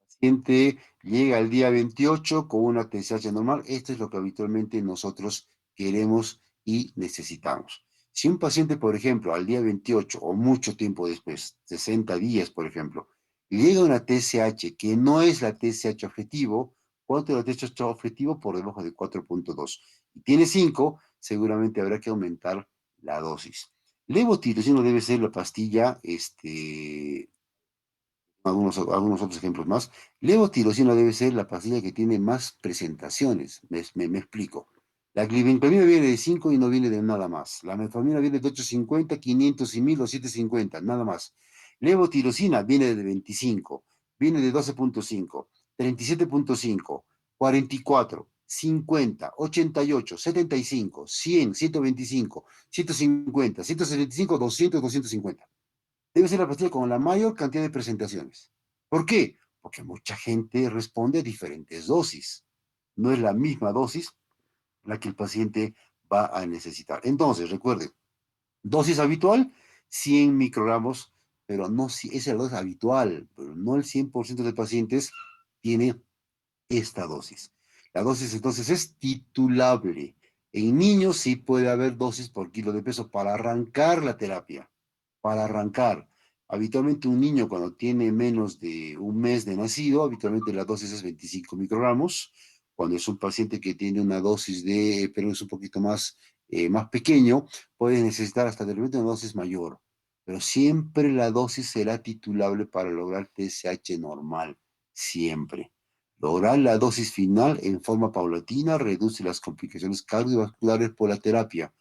[SPEAKER 1] paciente llega al día 28 con una TSH normal. Esto es lo que habitualmente nosotros queremos y necesitamos. Si un paciente, por ejemplo, al día 28 o mucho tiempo después, 60 días, por ejemplo, llega a una TSH que no es la TSH objetivo, ¿cuánto es la TSH objetivo? Por debajo de 4.2. Y tiene 5, seguramente habrá que aumentar la dosis. Levotiroxina debe ser la pastilla, algunos otros ejemplos más. Levotirosina debe ser la pastilla que tiene más presentaciones. Me explico. La glibenclamida viene de 5 y no viene de nada más. La metformina viene de 850, 500 y 1000 o 750, nada más. Levotirosina viene de 25, viene de 12.5, 37.5, 44, 50, 88, 75, 100, 125, 150, 175, 200, 250. Debe ser la pastilla con la mayor cantidad de presentaciones. ¿Por qué? Porque mucha gente responde a diferentes dosis. No es la misma dosis la que el paciente va a necesitar. Entonces, recuerde, dosis habitual, 100 microgramos, pero no si esa es la dosis habitual, pero no el 100% de pacientes tiene esta dosis. La dosis entonces es titulable. En niños sí puede haber dosis por kilo de peso para arrancar la terapia, para arrancar. Habitualmente un niño cuando tiene menos de un mes de nacido, habitualmente la dosis es 25 microgramos. Cuando es un paciente que tiene una dosis pero es un poquito más pequeño, puede necesitar hasta de repente una dosis mayor. Pero siempre la dosis será titulable para lograr TSH normal, siempre. Lograr la dosis final en forma paulatina reduce las complicaciones cardiovasculares por la terapia.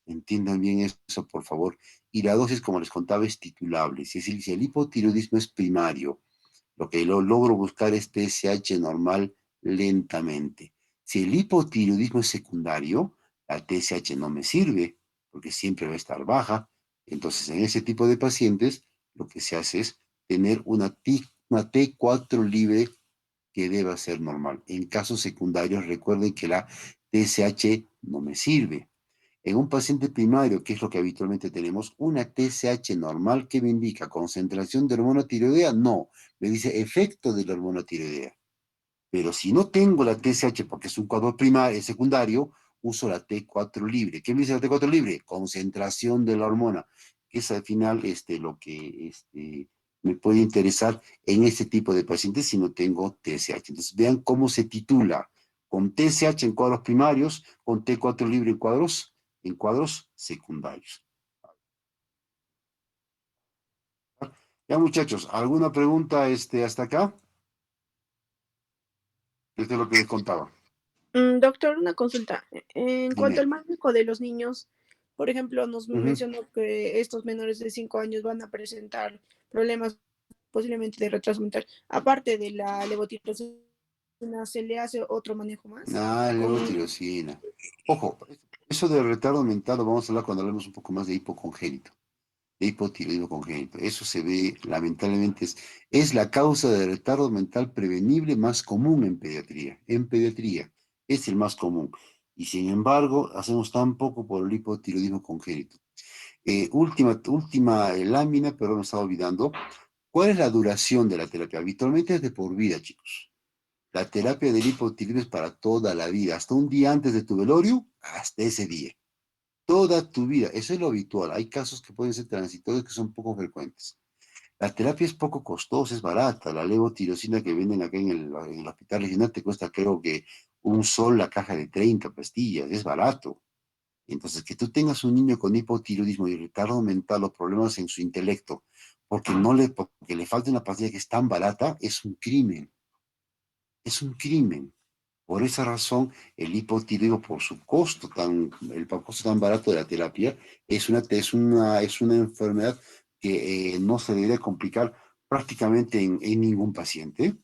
[SPEAKER 1] Entiendan bien eso, por favor. Y la dosis, como les contaba, es titulable. Si el hipotiroidismo es primario, lo que lo logro buscar es TSH normal lentamente. Si el hipotiroidismo es secundario, la TSH no me sirve, porque siempre va a estar baja. Entonces, en ese tipo de pacientes, lo que se hace es tener una T4 libre que deba ser normal. En casos secundarios, recuerden que la TSH no me sirve. En un paciente primario, que es lo que habitualmente tenemos, una TSH normal que me indica concentración de hormona tiroidea, no, me dice efecto de la hormona tiroidea. Pero si no tengo la TSH porque es un cuadro primario, secundario, uso la T4 libre. ¿Qué me dice la T4 libre? Concentración de la hormona, que es al final lo que me puede interesar en este tipo de pacientes si no tengo TSH. Entonces vean cómo se titula, con TSH en cuadros primarios, con T4 libre en cuadros en cuadros secundarios. Ya, muchachos, ¿alguna pregunta hasta acá? Esto es lo que les contaba.
[SPEAKER 3] Doctor, una consulta. En cuanto al
[SPEAKER 1] Dime.
[SPEAKER 3] manejo de los niños, por ejemplo, nos
[SPEAKER 1] Ujú.
[SPEAKER 3] mencionó que estos menores de 5 años van a presentar problemas posiblemente de retraso mental. Aparte de la levotiroxina, ¿se le hace otro manejo más?
[SPEAKER 1] Ah,
[SPEAKER 3] Con...
[SPEAKER 1] levotirosina. Ojo, eso de retardo mental lo vamos a hablar cuando hablemos un poco más de hipocongénito, de hipotiroidismo congénito. Eso se ve, lamentablemente, es la causa de retardo mental prevenible más común en pediatría. En pediatría es el más común. Y sin embargo, hacemos tan poco por el hipotiroidismo congénito. Última lámina, pero me estaba olvidando. ¿Cuál es la duración de la terapia? Habitualmente es de por vida, chicos. La terapia del hipotiroidismo es para toda la vida, hasta un día antes de tu velorio, hasta ese día. Toda tu vida, eso es lo habitual. Hay casos que pueden ser transitorios que son poco frecuentes. La terapia es poco costosa, es barata. La levotirosina que venden acá en el hospital regional te cuesta creo que un sol la caja de 30 pastillas, es barato. Entonces, que tú tengas un niño con hipotiroidismo y retardo mental o problemas en su intelecto, porque le falta una pastilla que es tan barata, es un crimen. Es un crimen. Por esa razón, el hipotiroidismo, por su costo tan barato de la terapia, es una enfermedad que no se debería complicar prácticamente en ningún paciente.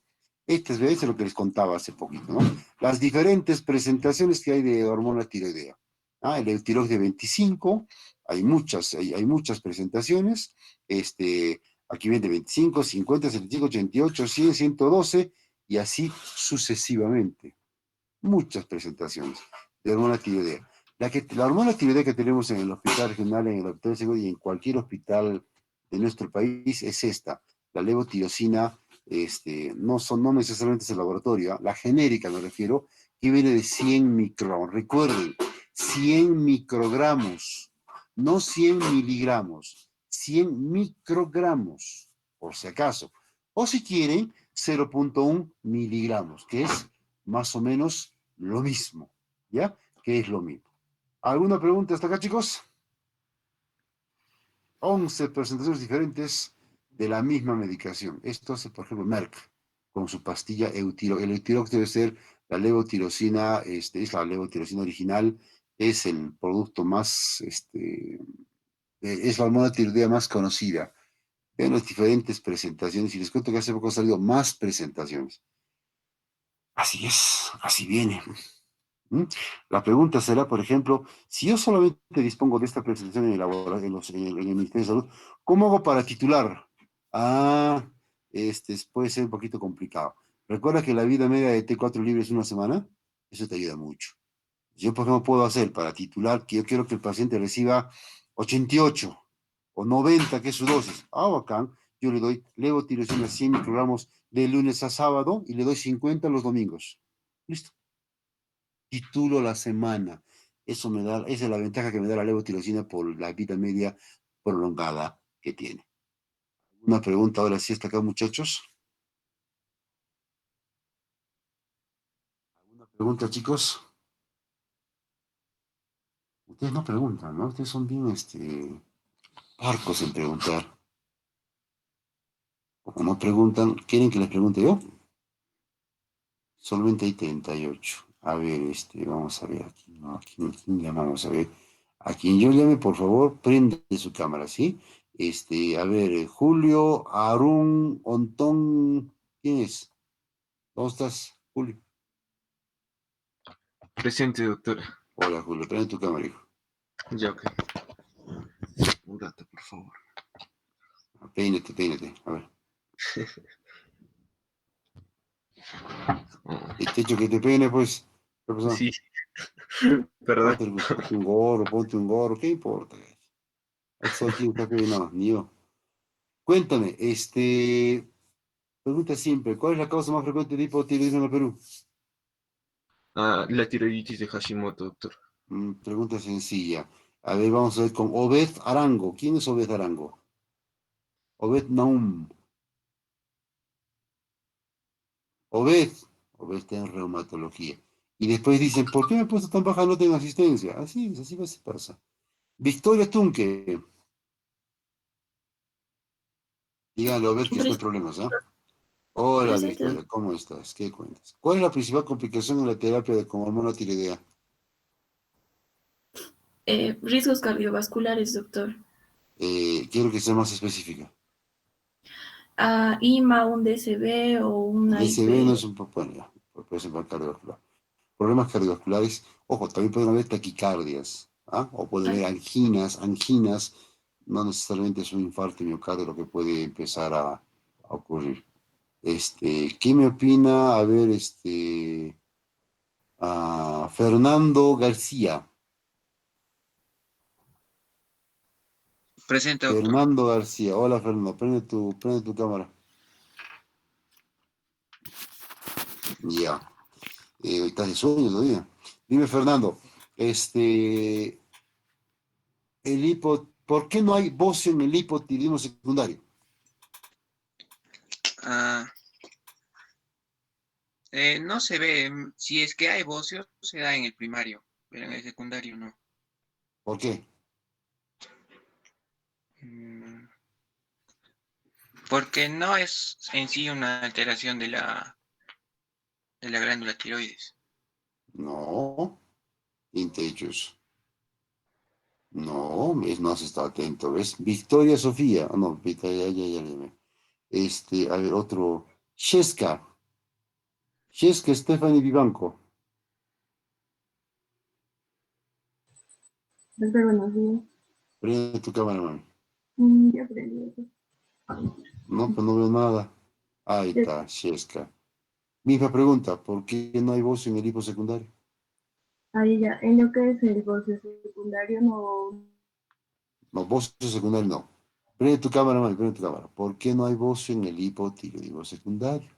[SPEAKER 1] Es lo que les contaba hace poquito, ¿no? Las diferentes presentaciones que hay de hormona tiroidea. El eutirox de 25, hay muchas presentaciones. Aquí viene de 25, 50, 75, 88, 100, 112 y así sucesivamente. Muchas presentaciones de hormona tiroidea. La hormona tiroidea que tenemos en el hospital regional, en el hospital de Seguro y en cualquier hospital de nuestro país es esta, la levotirosina, no necesariamente es el laboratorio, la genérica me refiero, que viene de 100 microgramos. Recuerden, 100 microgramos, no 100 miligramos, 100 microgramos, por si acaso. O si quieren, 0,1 miligramos, que es más o menos lo mismo, ¿ya? Que es lo mismo. ¿Alguna pregunta hasta acá, chicos? 11 presentaciones diferentes de la misma medicación. Esto hace, por ejemplo, Merck con su pastilla Eutiro. El Eutirox debe ser la levotirosina, es la levotirosina original, es el producto más, es la hormona tiroidea más conocida. Vean las diferentes presentaciones y les cuento que hace poco han salido más presentaciones. Así es, así viene. ¿Mm? La pregunta será, por ejemplo, si yo solamente dispongo de esta presentación en el Ministerio de Salud, ¿cómo hago para titular? Ah, puede ser un poquito complicado. Recuerda que la vida media de T4 libre es una semana, eso te ayuda mucho. Yo, por ejemplo, puedo hacer para titular que yo quiero que el paciente reciba 88 o 90, que es su dosis. Bacán, yo le doy levotiroxina 100 microgramos de lunes a sábado y le doy 50 los domingos. Listo. Titulo la semana. Esa es la ventaja que me da la levotirosina por la vida media prolongada que tiene. Una pregunta ahora sí está acá, muchachos. ¿Alguna pregunta, chicos? Ustedes no preguntan, ¿no? Ustedes son bien, parcos en preguntar. Como no preguntan, ¿quieren que les pregunte yo? Solamente hay 38. A ver, vamos a ver aquí, ¿no? ¿A quién llamamos? A ver. A quien yo llame, por favor, prende su cámara, ¿sí? A ver, Julio, Arun, Ontón, ¿quién es? ¿Cómo estás, Julio?
[SPEAKER 4] Presente, doctora.
[SPEAKER 1] Hola, Julio, prende tu cámara, hijo.
[SPEAKER 4] Ya, ok. Un rato, por favor.
[SPEAKER 1] Peínate, peínate, a ver. Te he dicho que te peine, pues. ¿Qué pasó?
[SPEAKER 4] Sí, perdón.
[SPEAKER 1] Ponte un gorro, ¿qué importa? Ahí todo el tiempo está peinado, ni yo. Cuéntame, pregunta simple, ¿cuál es la causa más frecuente de hipotiroidismo en el Perú?
[SPEAKER 4] La tiroiditis de Hashimoto, doctor.
[SPEAKER 1] Pregunta sencilla. A ver, vamos a ver con Obed Arango. ¿Quién es Obed Arango? Obed Naum. Obed. Obed está en reumatología. Y después dicen, ¿por qué me he puesto tan baja nota en asistencia? Así es, así se pasa. Victoria Tunque, díganlo a ver que estoy
[SPEAKER 2] Pres-
[SPEAKER 1] problemas, ¿ah? Hola
[SPEAKER 2] Presente,
[SPEAKER 1] Victoria, ¿cómo estás? ¿Qué cuentas? ¿Cuál es la principal complicación en la terapia de con hormona tiroidea?
[SPEAKER 2] riesgos cardiovasculares, doctor.
[SPEAKER 1] Quiero que sea más específica.
[SPEAKER 2] IMA, un DCB o
[SPEAKER 1] El
[SPEAKER 2] una
[SPEAKER 1] DSB no es
[SPEAKER 2] IP.
[SPEAKER 1] un bueno, ya, puede ser mal cardiovascular. Problemas cardiovasculares, ojo, también pueden haber taquicardias, ¿ah? O puede haber anginas, no necesariamente es un infarto miocardio lo que puede empezar a ocurrir. ¿Qué me opina? A ver, Fernando García.
[SPEAKER 5] Presente, doctor.
[SPEAKER 1] Fernando García. Hola, Fernando. Prende tu cámara. Ya. Estás de sueño todavía. Dime, Fernando. Este, ¿Por qué no hay bocio en el hipotiroidismo secundario?
[SPEAKER 5] Ah, no se ve. Si es que hay bocio, se da en el primario, pero en el secundario no.
[SPEAKER 1] ¿Por qué?
[SPEAKER 5] Mm, Porque no es en sí una alteración de la glándula tiroides.
[SPEAKER 1] No. Integers. No, no has estado atento, ¿ves? Victoria Sofía. Ah, no, Victoria, ya. A ver, otro. Sheska. Sheska Stephanie Vivanco.
[SPEAKER 6] Doctor, buenos días.
[SPEAKER 1] Prende tu cámara, mami.
[SPEAKER 6] Ya aprendí eso.
[SPEAKER 1] No, pues no veo nada. Ahí
[SPEAKER 6] Ya-
[SPEAKER 1] está, Sheska. Misma pregunta, ¿por qué no hay voz en el hipo secundario?
[SPEAKER 6] Ahí ya, en lo que es el goce secundario, no.
[SPEAKER 1] No, voz secundario no. Prende tu cámara, mami, prende tu cámara. ¿Por qué no hay voz en el hipotiroidismo secundario?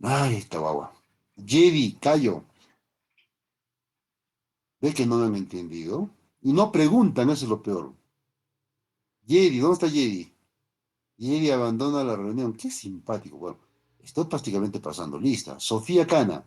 [SPEAKER 1] Ay, esta guagua. Jedi, callo. ¿Ves que no me han entendido? Y no preguntan, eso es lo peor. Jedi, ¿dónde está Jedi? Jedi abandona la reunión. Qué simpático. Bueno, estoy prácticamente pasando lista. Sofía Cana.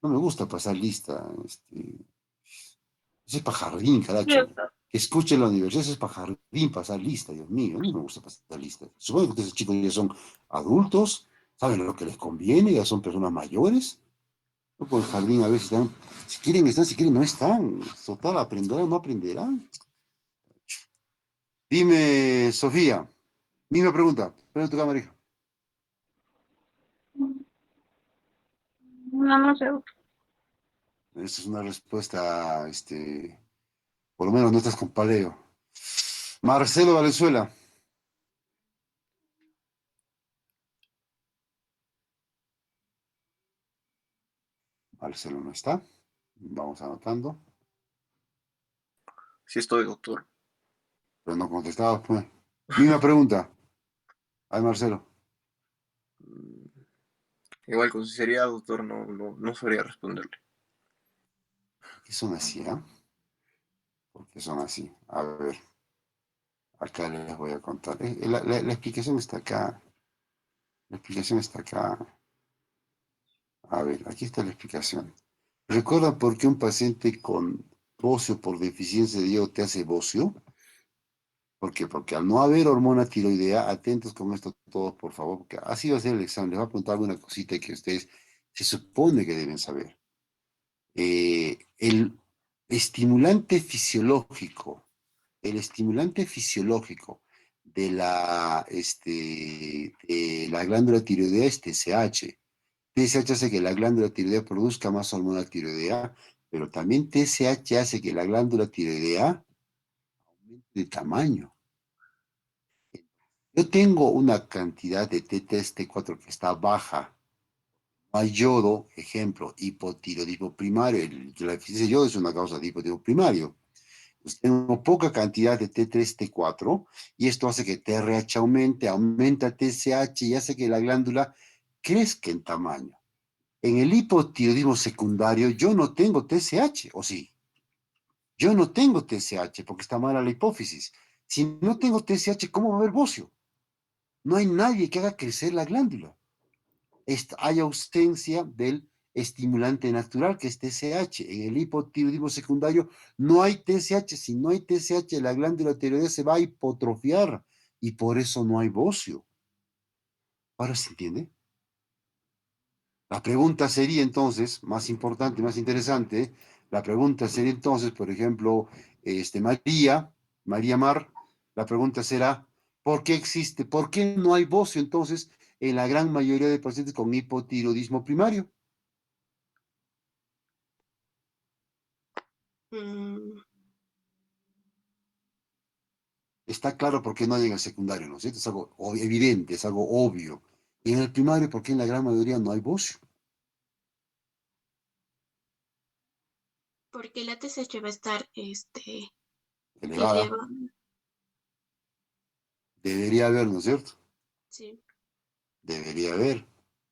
[SPEAKER 1] No me gusta pasar lista. Ese es para jardín, caracho. Que escuche la universidad, ese es para jardín, pasar lista, Dios mío. A mí no me gusta pasar lista. Supongo que ustedes chicos ya son adultos, saben lo que les conviene, ya son personas mayores. No por el jardín a ver si están, si quieren están, si quieren no están. Total, aprenderán, no aprenderán. Dime, Sofía, misma pregunta. Prende tu cámara, hija.
[SPEAKER 2] No, no sé.
[SPEAKER 1] Esa es una respuesta, por lo menos no estás con paleo. Marcelo Valenzuela. Marcelo no está. Vamos anotando.
[SPEAKER 7] Sí estoy, doctor.
[SPEAKER 1] Pero no contestaba, pues. Misma pregunta. Ay, Marcelo.
[SPEAKER 7] Mm, Igual con sinceridad, doctor, no sabría responderle.
[SPEAKER 1] ¿Qué son así, ah? ¿Por qué son así? A ver, acá les voy a contar. La explicación está acá. La explicación está acá. A ver, aquí está la explicación. ¿Recuerdan por qué un paciente con bocio por deficiencia de yodo te hace bocio? ¿Por qué? Porque al no haber hormona tiroidea, atentos con esto todos, por favor, porque así va a ser el examen. Les va a preguntar alguna cosita que ustedes se supone que deben saber. El estimulante fisiológico, el estimulante fisiológico de la glándula tiroidea es TSH. TSH hace que la glándula tiroidea produzca más hormona tiroidea, pero también TSH hace que la glándula tiroidea aumente de tamaño. Yo tengo una cantidad de T3, T4 que está baja. No hay yodo, ejemplo, hipotiroidismo primario. La deficiencia de yodo es una causa de hipotiroidismo primario. Pues tengo poca cantidad de T3, T4 y esto hace que TRH aumente, aumenta TSH y hace que la glándula crezca en tamaño. En el hipotiroidismo secundario yo no tengo TSH, ¿o sí? Yo no tengo TSH porque está mala la hipófisis. Si no tengo TSH, ¿cómo va a haber bocio? No hay nadie que haga crecer la glándula. Hay ausencia del estimulante natural, que es TSH. En el hipotiroidismo secundario no hay TSH. Si no hay TSH, la glándula tiroidea se va a hipotrofiar y por eso no hay bocio. ¿Ahora se entiende? La pregunta sería entonces, más importante, más interesante, la pregunta sería entonces, por ejemplo, María Mar, la pregunta será, ¿por qué existe, por qué no hay bocio entonces en la gran mayoría de pacientes con hipotiroidismo primario?
[SPEAKER 8] Mm,
[SPEAKER 1] Está claro por qué no llega al secundario, ¿no es cierto? Es algo evidente, es algo obvio. Y en el primario, ¿por qué en la gran mayoría no hay bocio?
[SPEAKER 8] porque la TSH va a estar
[SPEAKER 1] Elevada.
[SPEAKER 8] elevada.
[SPEAKER 1] Debería haber, ¿no es cierto?
[SPEAKER 8] Sí.
[SPEAKER 1] Debería haber.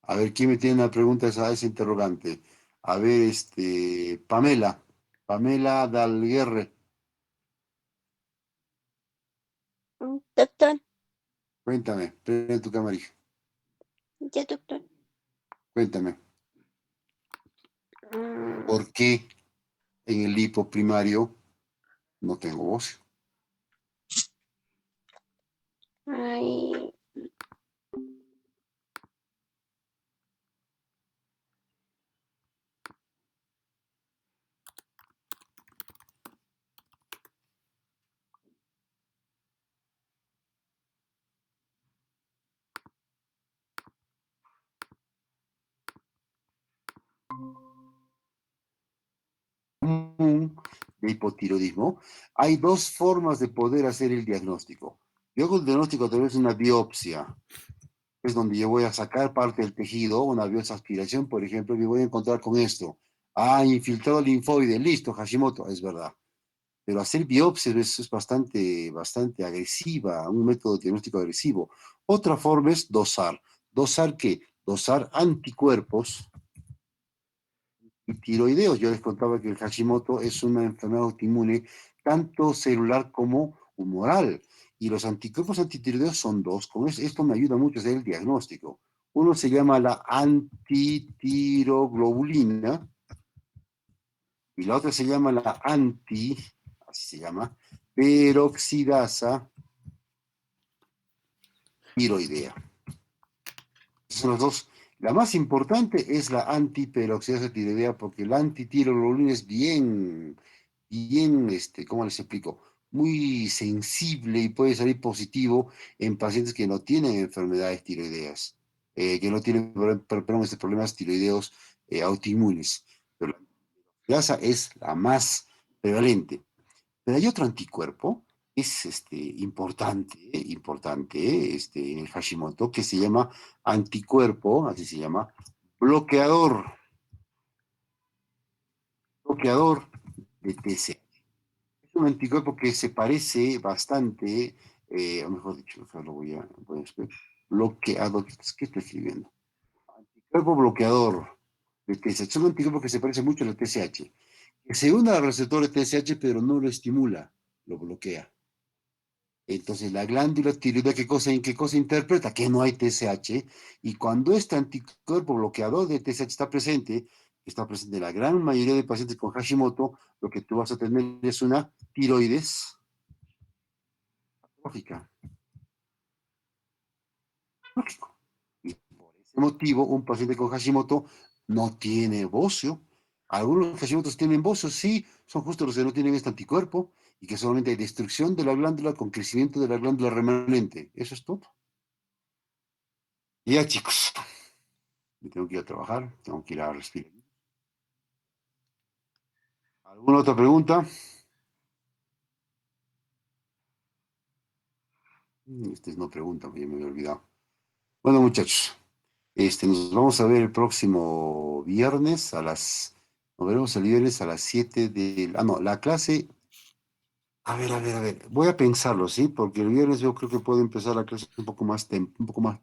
[SPEAKER 1] A ver, ¿quién me tiene una pregunta a ese interrogante? A ver, Pamela. Pamela Dalguerre.
[SPEAKER 9] Doctor,
[SPEAKER 1] Cuéntame, prende tu cámara, hija.
[SPEAKER 9] ya doctor.
[SPEAKER 1] Cuéntame,
[SPEAKER 9] Mm,
[SPEAKER 1] ¿por qué en el hipo primario no tengo bocio?
[SPEAKER 9] ay,
[SPEAKER 1] De hipotiroidismo, hay dos formas de poder hacer el diagnóstico. Yo hago el diagnóstico a través de una biopsia, es donde yo voy a sacar parte del tejido, una biopsia aspiración, por ejemplo, y me voy a encontrar con esto. Ah, infiltrado linfoide, listo, Hashimoto, es verdad. Pero hacer biopsias es bastante agresiva, un método diagnóstico agresivo. Otra forma es dosar. ¿Dosar qué? Dosar anticuerpos y tiroideos. Yo les contaba que el Hashimoto es una enfermedad autoinmune tanto celular como humoral. Y los anticuerpos antitiroideos son dos. Con esto me ayuda mucho a hacer el diagnóstico. Uno se llama la antitiroglobulina y la otra se llama la así se llama, peroxidasa tiroidea. Son las dos. La más importante es la antiperoxidasa tiroidea porque la antitiroglobulina es ¿cómo les explico? Muy sensible y puede salir positivo en pacientes que no tienen enfermedades tiroideas, que no tienen, perdón, problemas tiroideos autoinmunes. Pero la antiperoxidasa es la más prevalente. Pero hay otro anticuerpo, es importante, en el Hashimoto, que se llama anticuerpo, así se llama, bloqueador, bloqueador de TCH. Es un anticuerpo que se parece bastante, o mejor dicho, lo voy a escribir, bloqueador, ¿qué estoy escribiendo? Anticuerpo bloqueador de TSH. Es un anticuerpo que se parece mucho al TSH, que se une al receptor de TSH, pero no lo estimula, lo bloquea. Entonces, la glándula tiroidea, ¿en qué cosa interpreta? Que no hay TSH. Y cuando este anticuerpo bloqueador de TSH está presente en la gran mayoría de pacientes con Hashimoto, lo que tú vas a tener es una tiroides atrófica. Lógico. Y por ese motivo, un paciente con Hashimoto no tiene bocio. Algunos Hashimotos tienen bocio, sí, son justo los que no tienen este anticuerpo y que solamente hay destrucción de la glándula con crecimiento de la glándula remanente. Eso es todo. Y ya, chicos. Me tengo que ir a trabajar, tengo que ir a respirar. ¿Alguna otra pregunta? Ustedes no preguntan, ya me había olvidado. Bueno, muchachos, nos vamos a ver el próximo viernes nos veremos el viernes a las 7 de, no, la clase, a ver, voy a pensarlo, ¿sí? Porque el viernes yo creo que puedo empezar la clase un poco más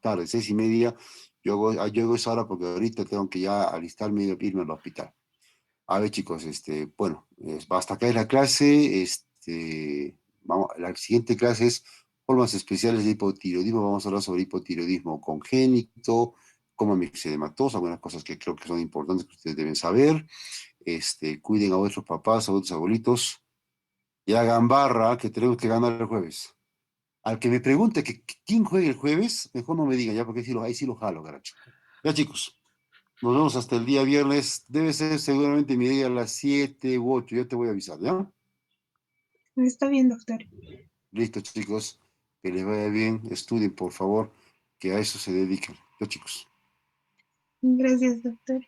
[SPEAKER 1] tarde, 6:30, yo hago esa hora porque ahorita tengo que ya alistarme y irme al hospital. A ver, chicos, bueno, hasta acá es la clase. La siguiente clase es Formas especiales de hipotiroidismo. Vamos a hablar sobre hipotiroidismo congénito, coma mixedematosa, algunas cosas que creo que son importantes que ustedes deben saber. Cuiden a vuestros papás, a vuestros abuelitos. Y hagan barra, que tenemos que ganar el jueves. Al que me pregunte quién juega el jueves, mejor no me diga ya, porque ahí sí lo jalo, caracho. Ya, chicos, nos vemos hasta el día viernes. Debe ser seguramente mi día a las 7 u 8. Ya te voy a avisar, ¿ya?
[SPEAKER 6] Está bien, doctor.
[SPEAKER 1] Listo, chicos. Que les vaya bien. Estudien, por favor, que a eso se dedican. Ya, chicos.
[SPEAKER 6] Gracias, doctor.